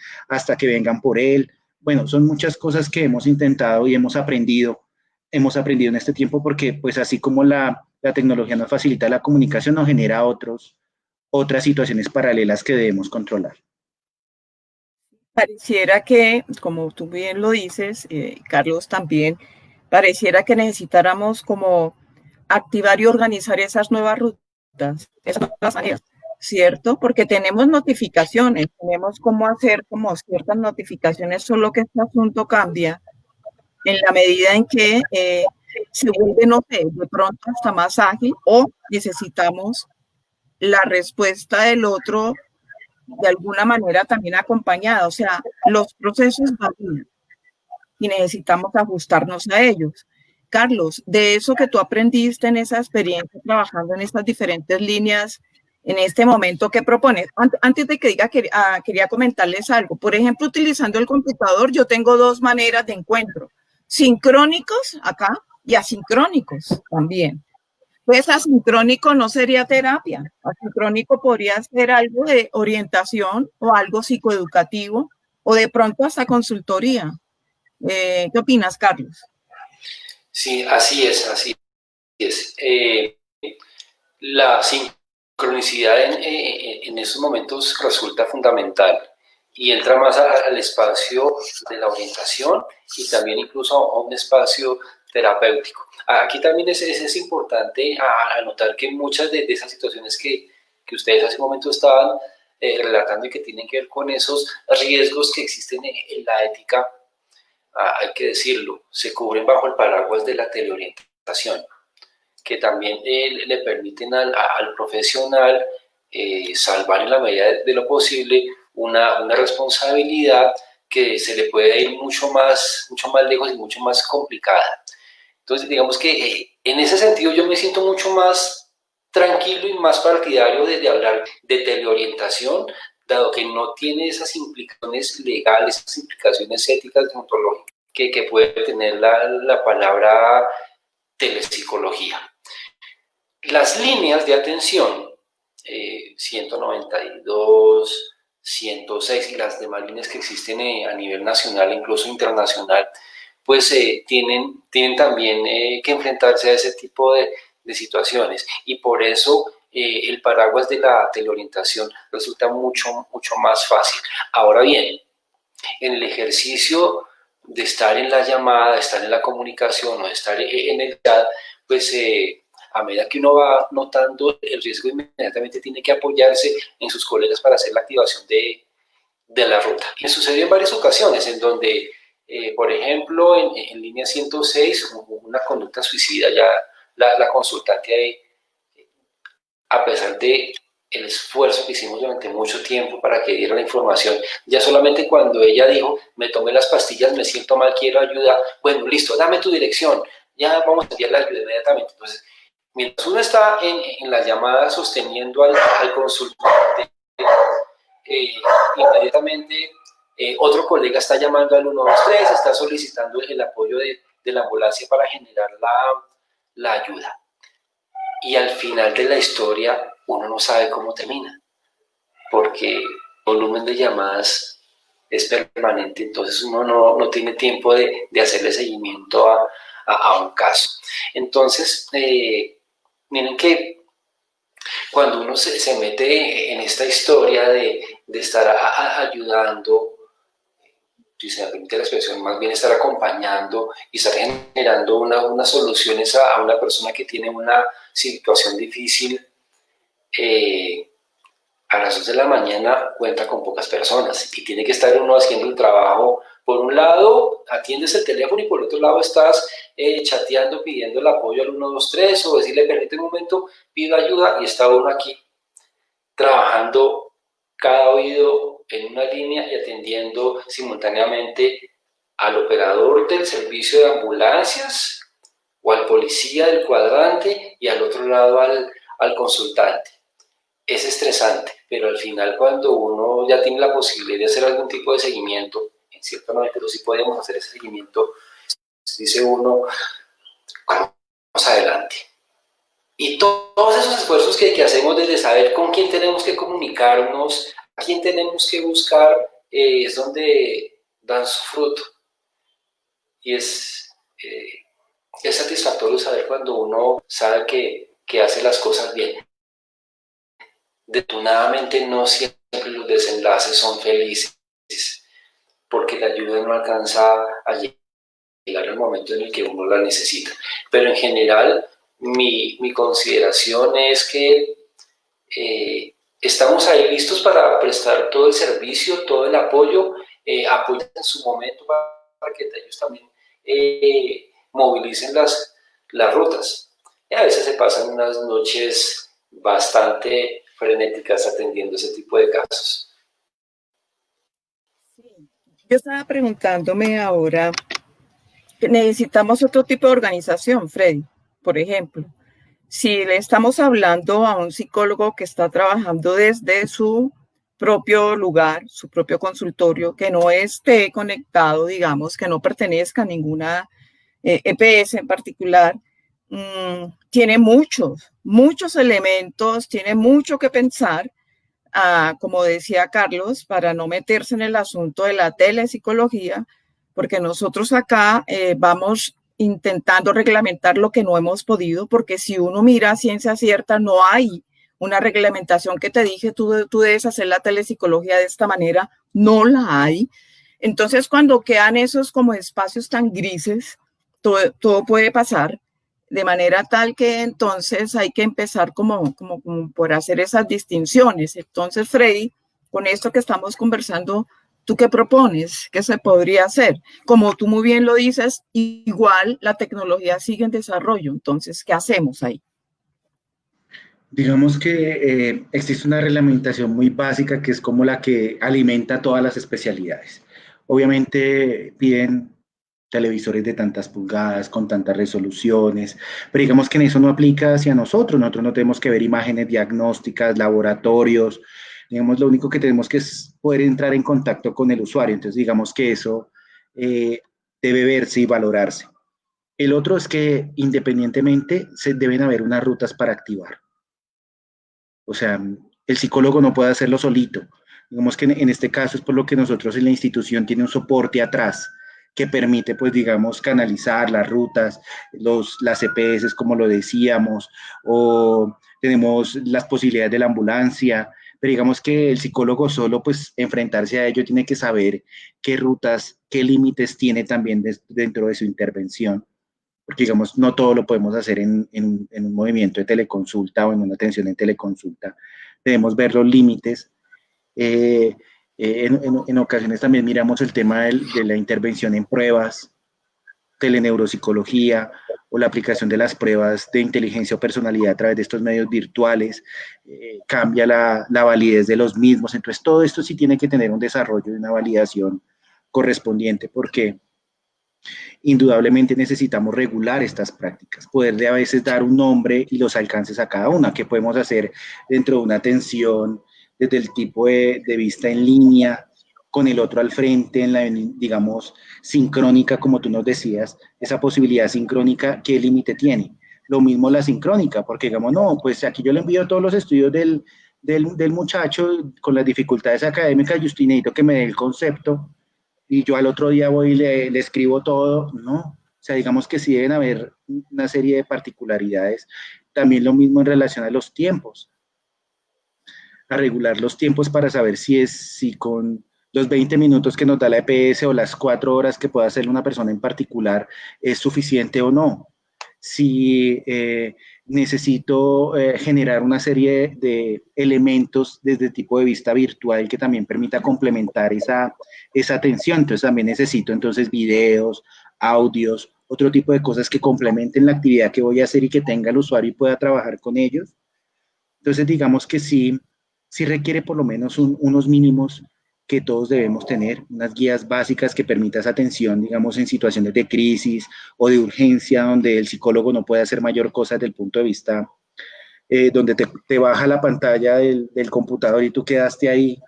vengan por él. Bueno, son muchas cosas que hemos intentado y hemos aprendido en este tiempo porque, pues, así como la tecnología nos facilita la comunicación, nos genera otras situaciones paralelas que debemos controlar.
Pareciera que, como tú bien lo dices, Carlos también, pareciera que necesitáramos como activar y organizar esas nuevas rutas, esas nuevas maneras, ¿cierto? Porque tenemos notificaciones, tenemos cómo hacer como ciertas notificaciones, solo que este asunto cambia en la medida en que se vuelve, no sé, de pronto hasta más ágil o necesitamos la respuesta del otro de alguna manera también acompañada. O sea, los procesos varían y necesitamos ajustarnos a ellos. Carlos, de eso que tú aprendiste en esa experiencia trabajando en estas diferentes líneas, en este momento, ¿qué propones? Antes de que diga, quería comentarles algo. Por ejemplo, utilizando el computador, yo tengo dos maneras de encuentro, sincrónicos acá y asincrónicos también. Pues asincrónico no sería terapia, asincrónico podría ser algo de orientación o algo psicoeducativo o de pronto hasta consultoría. ¿Qué opinas, Carlos?
Sí, así es, así es. La sincronicidad en esos momentos resulta fundamental y entra más al espacio de la orientación y también incluso a un espacio terapéutico. Aquí también es importante anotar que muchas de esas situaciones que ustedes hace un momento estaban relatando y que tienen que ver con esos riesgos que existen en la ética, hay que decirlo, se cubren bajo el paraguas de la teleorientación, que también le permiten al profesional salvar en la medida de lo posible una responsabilidad que se le puede ir mucho más lejos y mucho más complicada. Entonces, digamos que en ese sentido yo me siento mucho más tranquilo y más partidario de hablar de teleorientación, dado que no tiene esas implicaciones legales, esas implicaciones éticas, deontológicas, que puede tener la palabra telepsicología. Las líneas de atención, 192, 106 y las demás líneas que existen a nivel nacional e incluso internacional, pues tienen también que enfrentarse a ese tipo de situaciones. Y por eso el paraguas de la teleorientación resulta mucho más fácil. Ahora bien, en el ejercicio de estar en la llamada, de estar en la comunicación o de estar en el chat, pues a medida que uno va notando el riesgo, inmediatamente tiene que apoyarse en sus colegas para hacer la activación de la ruta. Me sucedió en varias ocasiones en donde, por ejemplo, en línea 106, una conducta suicida, ya la consultante ahí, a pesar de el esfuerzo que hicimos durante mucho tiempo para que diera la información, ya solamente cuando ella dijo, me tomé las pastillas, me siento mal, quiero ayuda, bueno, listo, dame tu dirección, ya vamos a enviar la ayuda inmediatamente. Entonces, mientras uno está en la llamada sosteniendo al consultante, inmediatamente otro colega está llamando al 123, está solicitando el apoyo de la ambulancia para generar la ayuda. Y al final de la historia uno no sabe cómo termina, porque el volumen de llamadas es permanente, entonces uno no tiene tiempo de hacerle seguimiento a un caso. Entonces, miren que cuando uno se mete en esta historia de estar ayudando, si se me permite la expresión, más bien estar acompañando y estar generando unas soluciones a una persona que tiene una situación difícil, a las 2 de la mañana cuenta con pocas personas y tiene que estar uno haciendo el trabajo. Por un lado, atiendes el teléfono y por otro lado estás chateando, pidiendo el apoyo al 123 o decirle, permíteme un momento, pido ayuda y está uno aquí trabajando cada oído en una línea y atendiendo simultáneamente al operador del servicio de ambulancias o al policía del cuadrante y al otro lado al consultante. Es estresante, pero al final cuando uno ya tiene la posibilidad de hacer algún tipo de seguimiento, en cierto momento pero sí podemos hacer ese seguimiento, dice uno, vamos adelante. Y todos esos esfuerzos que hacemos desde saber con quién tenemos que comunicarnos, a quién tenemos que buscar, es donde dan su fruto. Y es satisfactorio saber cuando uno sabe que hace las cosas bien. Desafortunadamente no siempre los desenlaces son felices, porque la ayuda no alcanza a llegar al momento en el que uno la necesita. Pero en general, mi consideración es que estamos ahí listos para prestar todo el servicio, todo el apoyo, apoyar en su momento para que ellos también movilicen las rutas. Y a veces se pasan unas noches bastante frenéticas atendiendo ese tipo de casos.
Yo estaba preguntándome ahora, necesitamos otro tipo de organización, Freddy, por ejemplo. Si le estamos hablando a un psicólogo que está trabajando desde su propio lugar, su propio consultorio, que no esté conectado, digamos, que no pertenezca a ninguna EPS en particular, tiene muchos elementos, tiene mucho que pensar, como decía Carlos, para no meterse en el asunto de la telepsicología, porque nosotros acá vamos intentando reglamentar lo que no hemos podido, porque si uno mira a ciencia cierta, no hay una reglamentación que te dije, tú debes hacer la telepsicología de esta manera, no la hay. Entonces, cuando quedan esos como espacios tan grises, todo puede pasar, de manera tal que entonces hay que empezar como por hacer esas distinciones. Entonces, Freddy, con esto que estamos conversando, ¿tú qué propones? ¿Qué se podría hacer? Como tú muy bien lo dices, igual la tecnología sigue en desarrollo. Entonces, ¿qué hacemos ahí?
Digamos que existe una reglamentación muy básica que es como la que alimenta todas las especialidades. Obviamente piden televisores de tantas pulgadas, con tantas resoluciones, pero digamos que en eso no aplica hacia nosotros. Nosotros no tenemos que ver imágenes diagnósticas, laboratorios. Digamos, lo único que tenemos que es poder entrar en contacto con el usuario. Entonces, digamos que eso debe verse y valorarse. El otro es que independientemente se deben haber unas rutas para activar. O sea, el psicólogo no puede hacerlo solito. Digamos que en este caso es por lo que nosotros en la institución tiene un soporte atrás que permite, pues, digamos, canalizar las rutas, las EPS, como lo decíamos, o tenemos las posibilidades de la ambulancia, pero digamos que el psicólogo solo, pues, enfrentarse a ello tiene que saber qué rutas, qué límites tiene también dentro de su intervención, porque digamos, no todo lo podemos hacer en un movimiento de teleconsulta o en una atención en teleconsulta. Debemos ver los límites. En ocasiones también miramos el tema de la intervención en pruebas, teleneuropsicología o la aplicación de las pruebas de inteligencia o personalidad a través de estos medios virtuales, cambia la validez de los mismos. Entonces, todo esto sí tiene que tener un desarrollo y una validación correspondiente, porque indudablemente necesitamos regular estas prácticas, poderle a veces dar un nombre y los alcances a cada una, que podemos hacer dentro de una atención desde el tipo de vista en línea, con el otro al frente, en la, digamos, sincrónica, como tú nos decías, esa posibilidad sincrónica, ¿qué límite tiene? Lo mismo la sincrónica, porque digamos, no, pues aquí yo le envío todos los estudios del muchacho con las dificultades académicas, yo necesito que me dé el concepto, y yo al otro día voy y le escribo todo, ¿no? O sea, digamos que sí deben haber una serie de particularidades. También lo mismo en relación a los tiempos, a regular los tiempos para saber si con los 20 minutos que nos da la EPS o las 4 horas que pueda hacer una persona en particular es suficiente o no. Si necesito generar una serie de elementos desde el tipo de vista virtual que también permita complementar esa atención. Entonces también necesito entonces videos, audios, otro tipo de cosas que complementen la actividad que voy a hacer y que tenga el usuario y pueda trabajar con ellos. Entonces digamos que sí requiere por lo menos unos mínimos que todos debemos tener, unas guías básicas que permitan esa atención, digamos, en situaciones de crisis o de urgencia, donde el psicólogo no puede hacer mayor cosa desde el punto de vista donde te baja la pantalla del computador y tú quedaste ahí.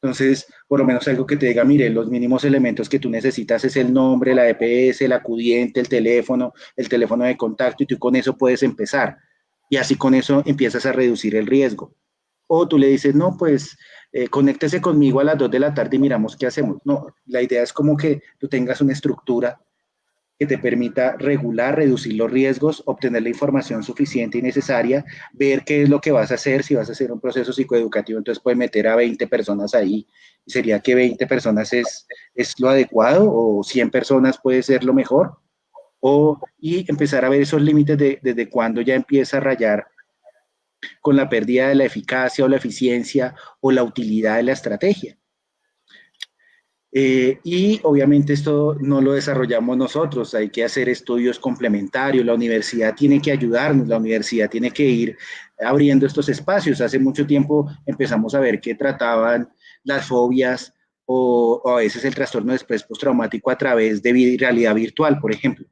Entonces, por lo menos algo que te diga, mire, los mínimos elementos que tú necesitas es el nombre, la EPS, el acudiente, el teléfono de contacto, y tú con eso puedes empezar. Y así con eso empiezas a reducir el riesgo. O tú le dices, no, pues conéctese conmigo a las 2 de la tarde y miramos qué hacemos. No, la idea es como que tú tengas una estructura que te permita regular, reducir los riesgos, obtener la información suficiente y necesaria, ver qué es lo que vas a hacer. Si vas a hacer un proceso psicoeducativo, entonces puedes meter a 20 personas ahí. ¿Sería que 20 personas es lo adecuado, o 100 personas puede ser lo mejor? Y empezar a ver esos límites desde cuándo ya empieza a rayar con la pérdida de la eficacia o la eficiencia o la utilidad de la estrategia. Y obviamente esto no lo desarrollamos nosotros, hay que hacer estudios complementarios, la universidad tiene que ayudarnos, la universidad tiene que ir abriendo estos espacios. Hace mucho tiempo empezamos a ver que trataban las fobias o a veces el trastorno de estrés postraumático a través de realidad virtual, por ejemplo.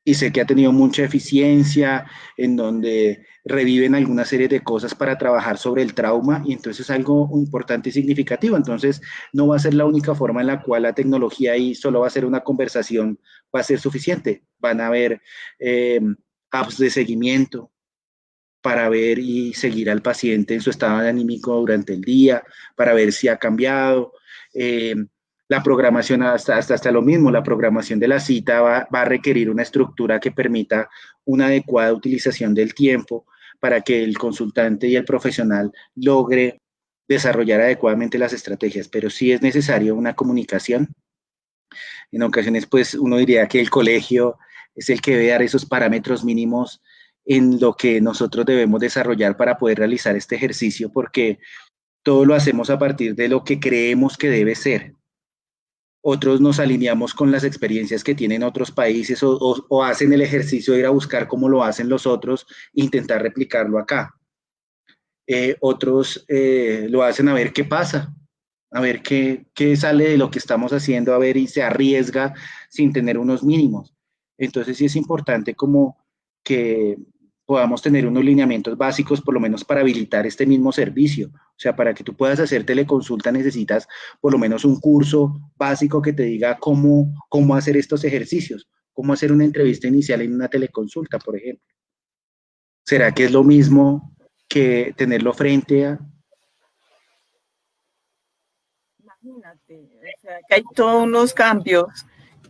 Y sé que ha tenido mucha eficiencia, en donde reviven alguna serie de cosas para trabajar sobre el trauma, y entonces es algo importante y significativo. Entonces no va a ser la única forma en la cual la tecnología ahí solo va a ser una conversación, va a ser suficiente. Van a haber apps de seguimiento para ver y seguir al paciente en su estado anímico durante el día, para ver si ha cambiado. La programación, hasta lo mismo, la programación de la cita va a requerir una estructura que permita una adecuada utilización del tiempo para que el consultante y el profesional logre desarrollar adecuadamente las estrategias, pero sí es necesario una comunicación. En ocasiones, pues, uno diría que el colegio es el que debe dar esos parámetros mínimos en lo que nosotros debemos desarrollar para poder realizar este ejercicio, porque todo lo hacemos a partir de lo que creemos que debe ser. Otros nos alineamos con las experiencias que tienen otros países, o hacen el ejercicio de ir a buscar cómo lo hacen los otros e intentar replicarlo acá. Otros lo hacen a ver qué pasa, a ver qué sale de lo que estamos haciendo, a ver, y se arriesga sin tener unos mínimos. Entonces sí es importante como que podamos tener unos lineamientos básicos, por lo menos para habilitar este mismo servicio. O sea, para que tú puedas hacer teleconsulta necesitas por lo menos un curso básico que te diga cómo hacer estos ejercicios, cómo hacer una entrevista inicial en una teleconsulta, por ejemplo. ¿Será que es lo mismo que tenerlo frente a?
Imagínate, o sea, que hay todos unos cambios.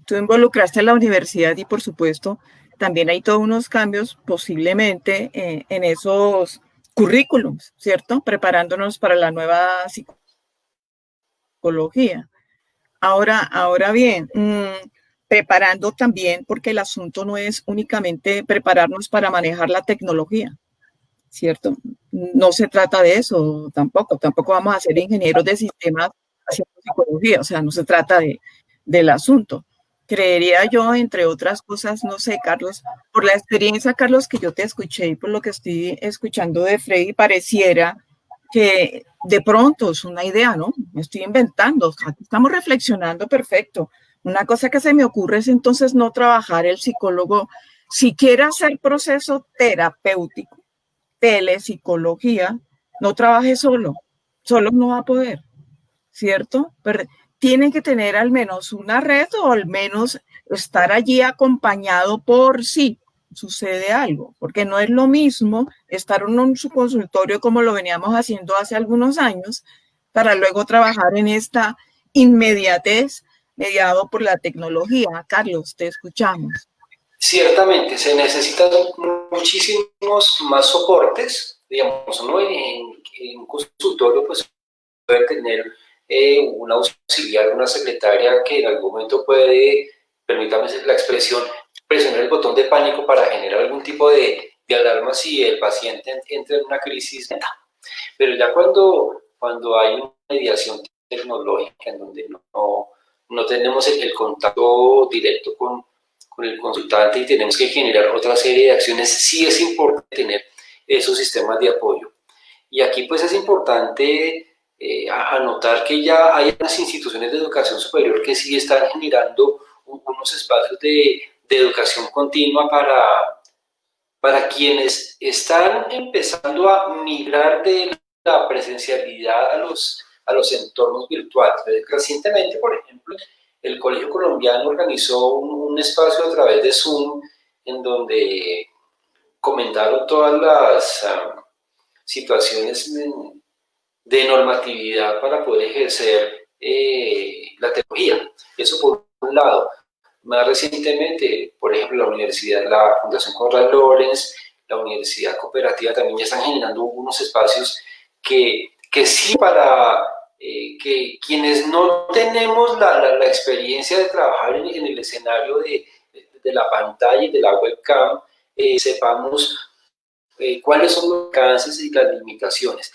Tú involucraste a la universidad y, por supuesto, también hay todos unos cambios posiblemente en esos currículums, ¿cierto? Preparándonos para la nueva psicología. Ahora bien, preparando también, porque el asunto no es únicamente prepararnos para manejar la tecnología, ¿cierto? No se trata de eso tampoco vamos a ser ingenieros de sistemas haciendo psicología, o sea, no se trata del asunto. Creería yo, entre otras cosas, no sé, Carlos, por la experiencia, Carlos, que yo te escuché y por lo que estoy escuchando de Freddy, pareciera que de pronto es una idea, ¿no? Me estoy inventando, estamos reflexionando, perfecto. Una cosa que se me ocurre es entonces no trabajar el psicólogo, si quiere hacer proceso terapéutico, telepsicología, no trabaje solo no va a poder, ¿cierto? Pero tiene que tener al menos una red o al menos estar allí acompañado por si sucede algo, porque no es lo mismo estar en su consultorio como lo veníamos haciendo hace algunos años para luego trabajar en esta inmediatez mediado por la tecnología. Carlos, te escuchamos.
Ciertamente, se necesitan muchísimos más soportes, digamos, uno en un consultorio pues puede tener un auxiliar, una secretaria que en algún momento puede, permítame la expresión, presionar el botón de pánico para generar algún tipo de alarma si el paciente entra en una crisis. Pero ya cuando hay una mediación tecnológica en donde no tenemos el contacto directo con el consultante y tenemos que generar otra serie de acciones, sí es importante tener esos sistemas de apoyo. Y aquí pues es importante a notar que ya hay unas instituciones de educación superior que sí están generando unos espacios de educación continua para quienes están empezando a migrar de la presencialidad a los entornos virtuales. Recientemente, por ejemplo, el Colegio Colombiano organizó un espacio a través de Zoom en donde comentaron todas las situaciones de normatividad para poder ejercer la tecnología. Eso por un lado. Más recientemente, por ejemplo, la Fundación Konrad Lorenz, la Universidad Cooperativa también ya están generando unos espacios que sí para que quienes no tenemos la experiencia de trabajar en el escenario de la pantalla y de la webcam, sepamos cuáles son los alcances y las limitaciones.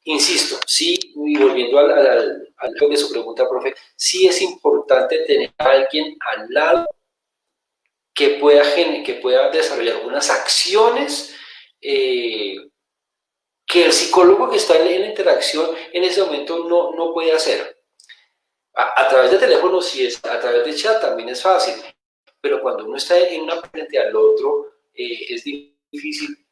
Insisto, sí, y volviendo al de su pregunta, profe, sí es importante tener a alguien al lado que pueda desarrollar algunas acciones que el psicólogo que está en la interacción en ese momento no puede hacer. A través de teléfono sí es, a través de chat también es fácil, pero cuando uno está en una frente al otro es difícil.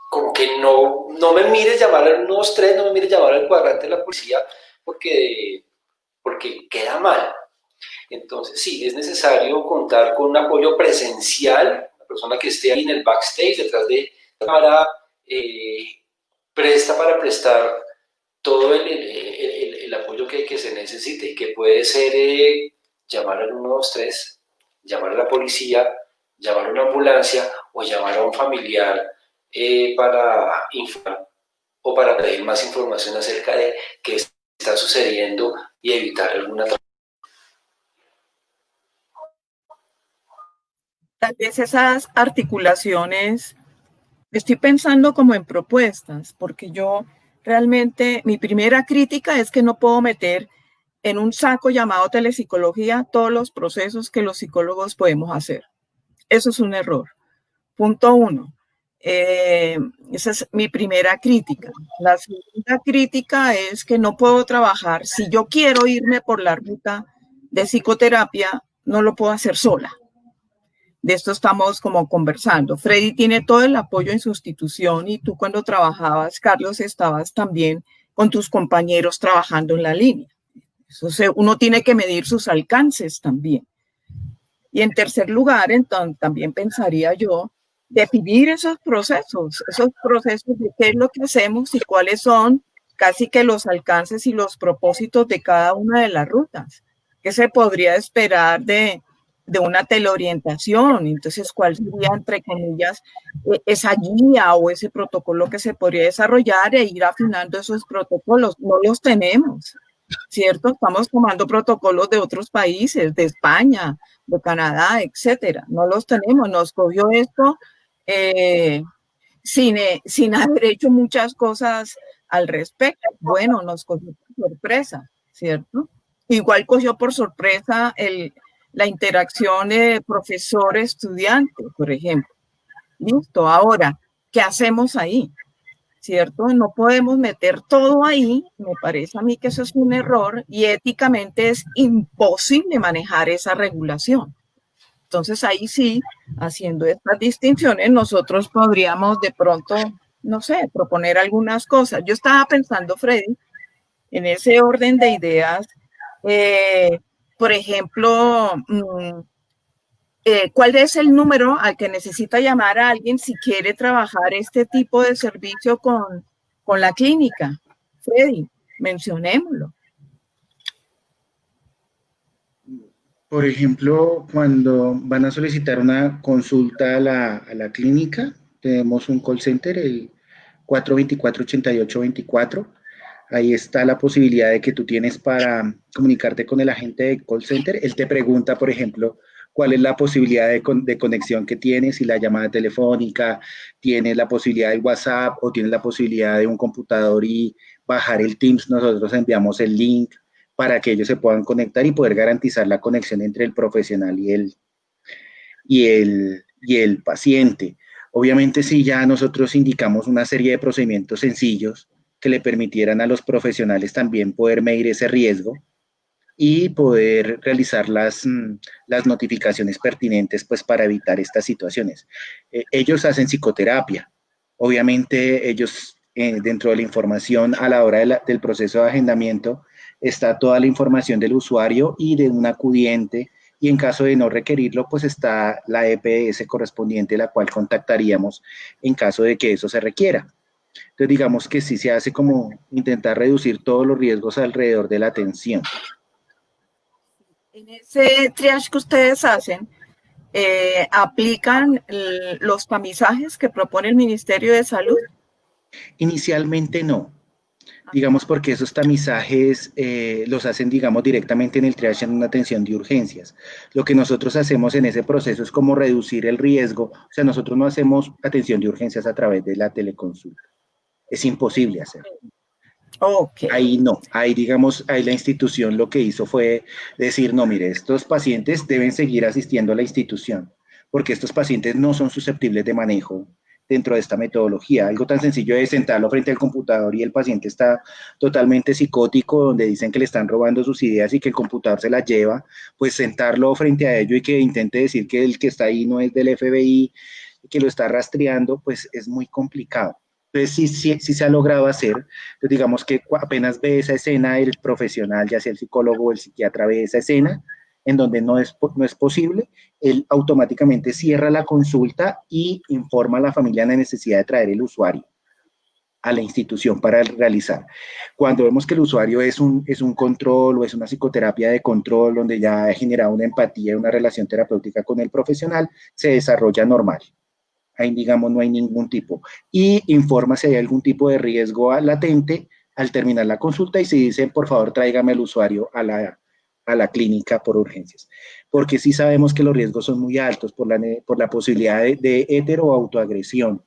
Como que no me mires llamar al 123, no me mires llamar al cuadrante de la policía porque queda mal. Entonces, sí, es necesario contar con un apoyo presencial, la persona que esté ahí en el backstage, detrás de la cámara, para prestar todo el apoyo que se necesite, que puede ser llamar al 123, llamar a la policía, llamar a una ambulancia o llamar a un familiar para informar o para pedir más información acerca de qué está sucediendo y evitar alguna
Tal vez esas articulaciones, estoy pensando como en propuestas, porque yo realmente, mi primera crítica es que no puedo meter en un saco llamado telepsicología todos los procesos que los psicólogos podemos hacer. Eso es un error. Punto uno. Esa es mi primera crítica. La segunda crítica es que no puedo trabajar. Si yo quiero irme por la ruta de psicoterapia, no lo puedo hacer sola. De esto estamos como conversando. Freddy tiene todo el apoyo en su institución y tú cuando trabajabas, Carlos, estabas también con tus compañeros trabajando en la línea. Eso uno tiene que medir sus alcances también. Y en tercer lugar, entonces, también pensaría yo, definir esos procesos de qué es lo que hacemos y cuáles son casi que los alcances y los propósitos de cada una de las rutas. ¿Qué se podría esperar de una teleorientación? Entonces, ¿cuál sería, entre comillas, esa guía o ese protocolo que se podría desarrollar e ir afinando esos protocolos? No los tenemos, ¿cierto? Estamos tomando protocolos de otros países, de España, de Canadá, etcétera. No los tenemos. Nos cogió esto sin haber hecho muchas cosas al respecto. Bueno, nos cogió por sorpresa, ¿cierto? Igual cogió por sorpresa la interacción de profesor-estudiante, por ejemplo. Listo, ahora, ¿qué hacemos ahí? ¿Cierto? No podemos meter todo ahí, me parece a mí que eso es un error y éticamente es imposible manejar esa regulación. Entonces ahí sí, haciendo estas distinciones, nosotros podríamos de pronto, no sé, proponer algunas cosas. Yo estaba pensando, Freddy, en ese orden de ideas, por ejemplo, ¿cuál es el número al que necesita llamar a alguien si quiere trabajar este tipo de servicio con la clínica? Freddy, mencionémoslo.
Por ejemplo, cuando van a solicitar una consulta a la clínica, tenemos un call center, el 424-8824. Ahí está la posibilidad de que tú tienes para comunicarte con el agente de call center. Él te pregunta, por ejemplo, cuál es la posibilidad de conexión que tienes, si la llamada telefónica, tienes la posibilidad de WhatsApp o tienes la posibilidad de un computador y bajar el Teams. Nosotros enviamos el link para que ellos se puedan conectar y poder garantizar la conexión entre el profesional y el paciente. Obviamente, si ya nosotros indicamos una serie de procedimientos sencillos que le permitieran a los profesionales también poder medir ese riesgo y poder realizar las notificaciones pertinentes pues, para evitar estas situaciones. Ellos hacen psicoterapia. Obviamente, ellos dentro de la información a la hora del proceso de agendamiento está toda la información del usuario y de un acudiente, y en caso de no requerirlo, pues está la EPS correspondiente, la cual contactaríamos en caso de que eso se requiera. Entonces, digamos que sí se hace como intentar reducir todos los riesgos alrededor de la atención.
En ese triage que ustedes hacen, ¿aplican los tamizajes que propone el Ministerio de Salud?
Inicialmente no, digamos porque esos tamizajes los hacen, digamos, directamente en el triage en una atención de urgencias. Lo que nosotros hacemos en ese proceso es como reducir el riesgo, o sea, nosotros no hacemos atención de urgencias a través de la teleconsulta, es imposible hacerlo.
Okay.
Ahí no, ahí digamos, ahí la institución lo que hizo fue decir, no, mire, estos pacientes deben seguir asistiendo a la institución, porque estos pacientes no son susceptibles de manejo dentro de esta metodología. Algo tan sencillo es sentarlo frente al computador y el paciente está totalmente psicótico, donde dicen que le están robando sus ideas y que el computador se las lleva, pues sentarlo frente a ello y que intente decir que el que está ahí no es del FBI, que lo está rastreando, pues es muy complicado. Entonces sí se ha logrado hacer. Entonces digamos que apenas ve esa escena, el profesional, ya sea el psicólogo o el psiquiatra, ve esa escena en donde no es posible, él automáticamente cierra la consulta y informa a la familia de la necesidad de traer el usuario a la institución para realizar. Cuando vemos que el usuario es un control o es una psicoterapia de control donde ya ha generado una empatía, una relación terapéutica con el profesional, se desarrolla normal. Ahí, digamos, no hay ningún tipo. Y informa si hay algún tipo de riesgo latente al terminar la consulta y si dicen, por favor, tráigame al usuario a la clínica por urgencias. Porque sí sabemos que los riesgos son muy altos por la posibilidad de hetero autoagresión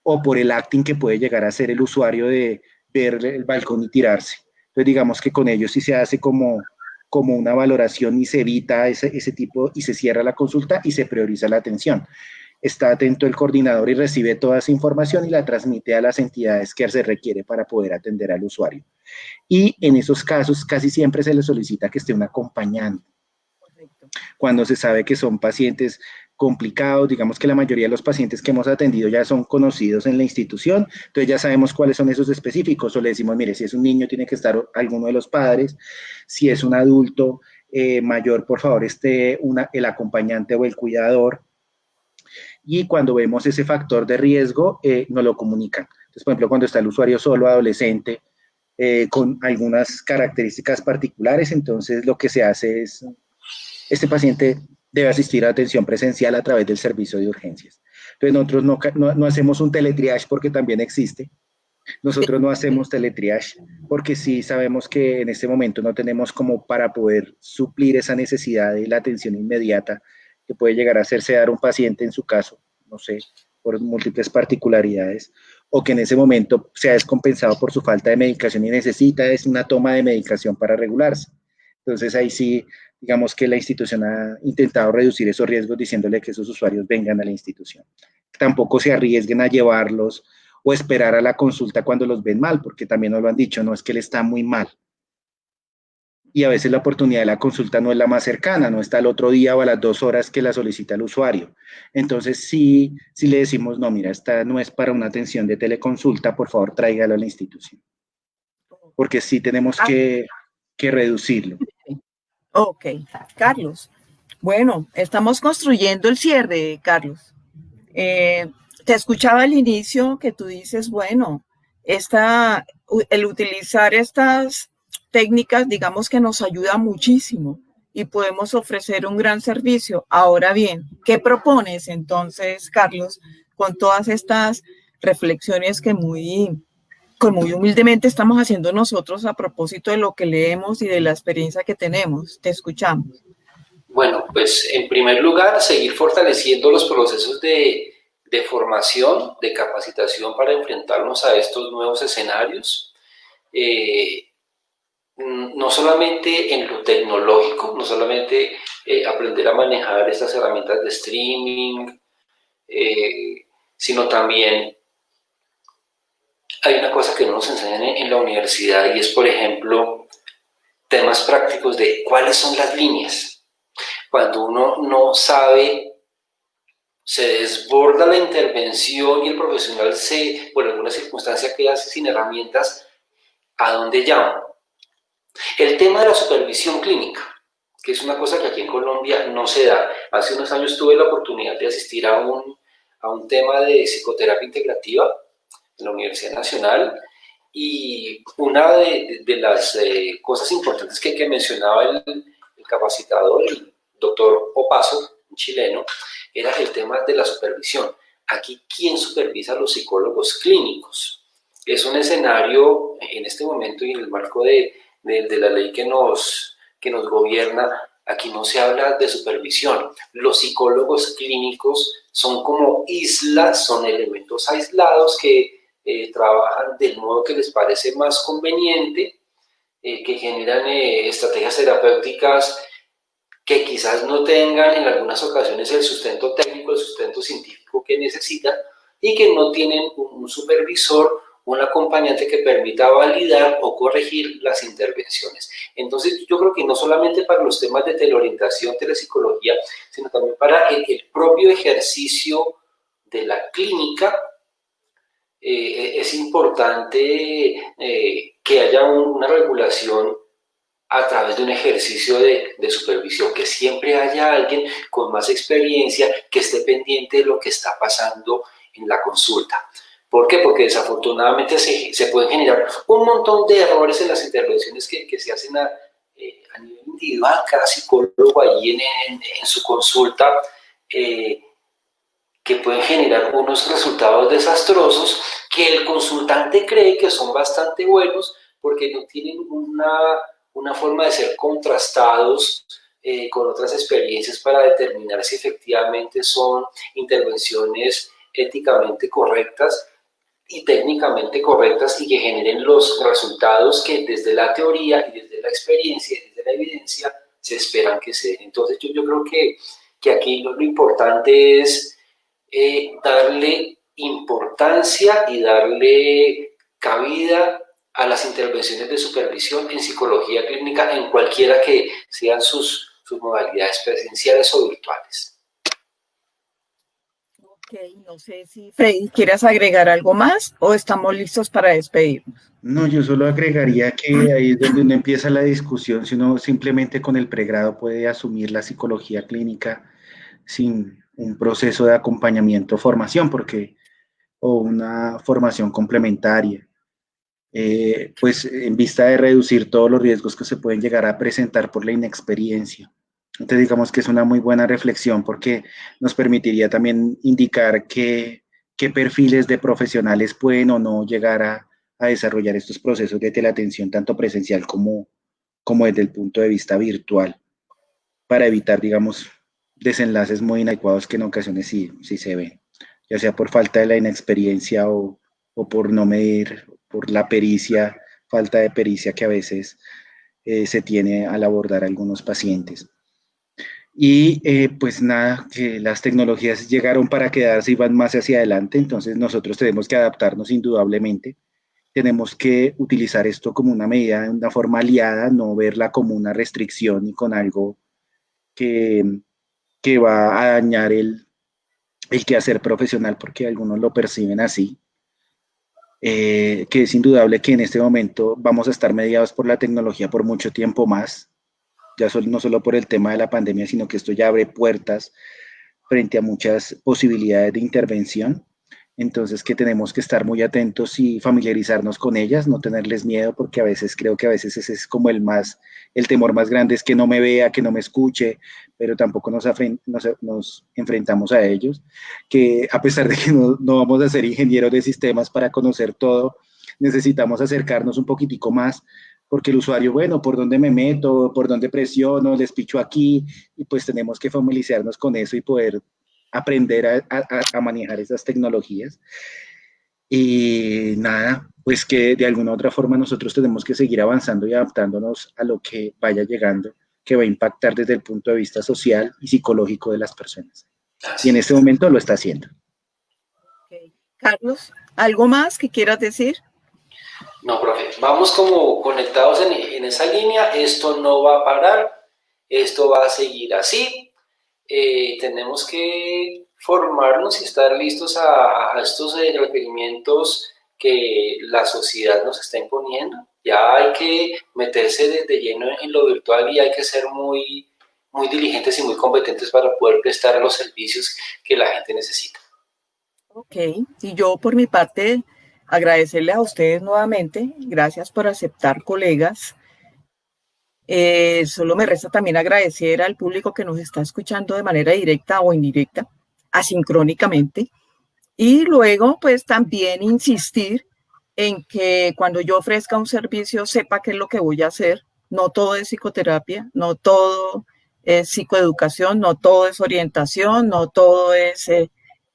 o por el acting que puede llegar a ser el usuario de ver el balcón y tirarse. Entonces, digamos que con ellos sí se hace como una valoración y se evita ese tipo y se cierra la consulta y se prioriza la atención. Está atento el coordinador y recibe toda esa información y la transmite a las entidades que se requiere para poder atender al usuario. Y en esos casos casi siempre se le solicita que esté un acompañante. Correcto. Cuando se sabe que son pacientes complicados, digamos que la mayoría de los pacientes que hemos atendido ya son conocidos en la institución, entonces ya sabemos cuáles son esos específicos, o le decimos, mire, si es un niño tiene que estar alguno de los padres, si es un adulto mayor, por favor, esté el acompañante o el cuidador, y cuando vemos ese factor de riesgo, nos lo comunican. Entonces, por ejemplo, cuando está el usuario solo, adolescente, con algunas características particulares, entonces lo que se hace es, este paciente debe asistir a atención presencial a través del servicio de urgencias. Entonces, nosotros no hacemos un teletriage porque también existe. Nosotros no hacemos teletriage porque sí sabemos que en este momento no tenemos como para poder suplir esa necesidad de la atención inmediata que puede llegar a hacerse dar un paciente en su caso, no sé, por múltiples particularidades, o que en ese momento sea descompensado por su falta de medicación y necesita es una toma de medicación para regularse. Entonces ahí sí, digamos que la institución ha intentado reducir esos riesgos diciéndole que esos usuarios vengan a la institución. Tampoco se arriesguen a llevarlos o esperar a la consulta cuando los ven mal, porque también nos lo han dicho, no es que él está muy mal. Y a veces la oportunidad de la consulta no es la más cercana, no está el otro día o a las 2 horas que la solicita el usuario. Entonces, sí le decimos, no, mira, esta no es para una atención de teleconsulta, por favor, tráigalo a la institución. Porque sí tenemos que reducirlo.
Ok, Carlos. Bueno, estamos construyendo el cierre, Carlos. Te escuchaba al inicio que tú dices, bueno, el utilizar estas técnicas, digamos que nos ayuda muchísimo y podemos ofrecer un gran servicio. Ahora bien, ¿qué propones entonces, Carlos, con todas estas reflexiones que muy humildemente estamos haciendo nosotros a propósito de lo que leemos y de la experiencia que tenemos? Te escuchamos.
Bueno, pues en primer lugar, seguir fortaleciendo los procesos de formación, de capacitación para enfrentarnos a estos nuevos escenarios. No solamente en lo tecnológico, no solamente aprender a manejar estas herramientas de streaming, sino también hay una cosa que no nos enseñan en la universidad y es, por ejemplo, temas prácticos de cuáles son las líneas. Cuando uno no sabe, se desborda la intervención y el profesional por alguna circunstancia queda sin herramientas, ¿a dónde llamo? El tema de la supervisión clínica, que es una cosa que aquí en Colombia no se da. Hace unos años tuve la oportunidad de asistir a un tema de psicoterapia integrativa en la Universidad Nacional y una de las cosas importantes que mencionaba el capacitador, el doctor Opaso, un chileno, era el tema de la supervisión. Aquí, ¿quién supervisa a los psicólogos clínicos? Es un escenario en este momento y en el marco de la ley que nos gobierna, aquí no se habla de supervisión. Los psicólogos clínicos son como islas, son elementos aislados que trabajan del modo que les parece más conveniente, que generan estrategias terapéuticas que quizás no tengan en algunas ocasiones el sustento técnico, el sustento científico que necesitan y que no tienen un supervisor, un acompañante que permita validar o corregir las intervenciones. Entonces, yo creo que no solamente para los temas de teleorientación, telepsicología, sino también para el propio ejercicio de la clínica, es importante que haya una regulación a través de un ejercicio de supervisión, que siempre haya alguien con más experiencia que esté pendiente de lo que está pasando en la consulta. ¿Por qué? Porque desafortunadamente se pueden generar un montón de errores en las intervenciones que se hacen a nivel individual, cada psicólogo ahí en su consulta, que pueden generar unos resultados desastrosos que el consultante cree que son bastante buenos porque no tienen una forma de ser contrastados con otras experiencias para determinar si efectivamente son intervenciones éticamente correctas y técnicamente correctas y que generen los resultados que desde la teoría y desde la experiencia y desde la evidencia se esperan que se den. Entonces yo creo que aquí lo importante es darle importancia y darle cabida a las intervenciones de supervisión en psicología clínica en cualquiera que sean sus modalidades presenciales o virtuales.
Ok, no sé si Freddy, ¿quieres agregar algo más o estamos listos para despedirnos?
No, yo solo agregaría que ahí es donde uno empieza la discusión, si uno simplemente con el pregrado puede asumir la psicología clínica sin un proceso de acompañamiento o formación, o una formación complementaria, pues en vista de reducir todos los riesgos que se pueden llegar a presentar por la inexperiencia. Entonces digamos que es una muy buena reflexión porque nos permitiría también indicar qué perfiles de profesionales pueden o no llegar a desarrollar estos procesos de teleatención, tanto presencial como desde el punto de vista virtual, para evitar, digamos, desenlaces muy inadecuados que en ocasiones sí se ven, ya sea por falta de la inexperiencia o por no medir, por la pericia, falta de pericia que a veces se tiene al abordar a algunos pacientes. Y pues nada, que las tecnologías llegaron para quedarse y van más hacia adelante, entonces nosotros tenemos que adaptarnos indudablemente. Tenemos que utilizar esto como una medida, una forma aliada, no verla como una restricción y con algo que va a dañar el quehacer profesional, porque algunos lo perciben así. Que es indudable que en este momento vamos a estar mediados por la tecnología por mucho tiempo más, ya no solo por el tema de la pandemia, sino que esto ya abre puertas frente a muchas posibilidades de intervención. Entonces que tenemos que estar muy atentos y familiarizarnos con ellas, no tenerles miedo, porque creo que a veces ese es como el temor más grande, es que no me vea, que no me escuche, pero tampoco nos enfrentamos a ellos, que a pesar de que no vamos a ser ingenieros de sistemas para conocer todo, necesitamos acercarnos un poquitico más, porque el usuario, bueno, ¿por dónde me meto? ¿Por dónde presiono? ¿Les picho aquí? Y pues tenemos que familiarizarnos con eso y poder aprender a manejar esas tecnologías. Y nada, pues que de alguna u otra forma nosotros tenemos que seguir avanzando y adaptándonos a lo que vaya llegando, que va a impactar desde el punto de vista social y psicológico de las personas. Y en este momento lo está haciendo.
Ok, Carlos, ¿algo más que quieras decir?
No, profe, vamos como conectados en esa línea, esto no va a parar, esto va a seguir así, tenemos que formarnos y estar listos a estos requerimientos que la sociedad nos está imponiendo. Ya hay que meterse de lleno en lo virtual y hay que ser muy, muy diligentes y muy competentes para poder prestar los servicios que la gente necesita.
Ok, y yo por mi parte agradecerles a ustedes nuevamente, gracias por aceptar, colegas. Solo me resta también agradecer al público que nos está escuchando de manera directa o indirecta, asincrónicamente, y luego pues también insistir en que cuando yo ofrezca un servicio sepa qué es lo que voy a hacer. No todo es psicoterapia, no todo es psicoeducación, no todo es orientación, no todo es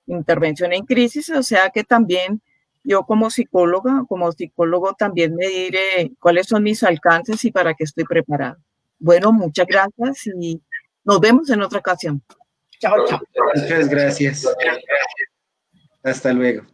intervención en crisis, o sea que también yo como psicóloga, como psicólogo también me diré cuáles son mis alcances y para qué estoy preparada. Bueno, muchas gracias y nos vemos en otra ocasión. Chao, chao.
Muchas gracias. Hasta luego.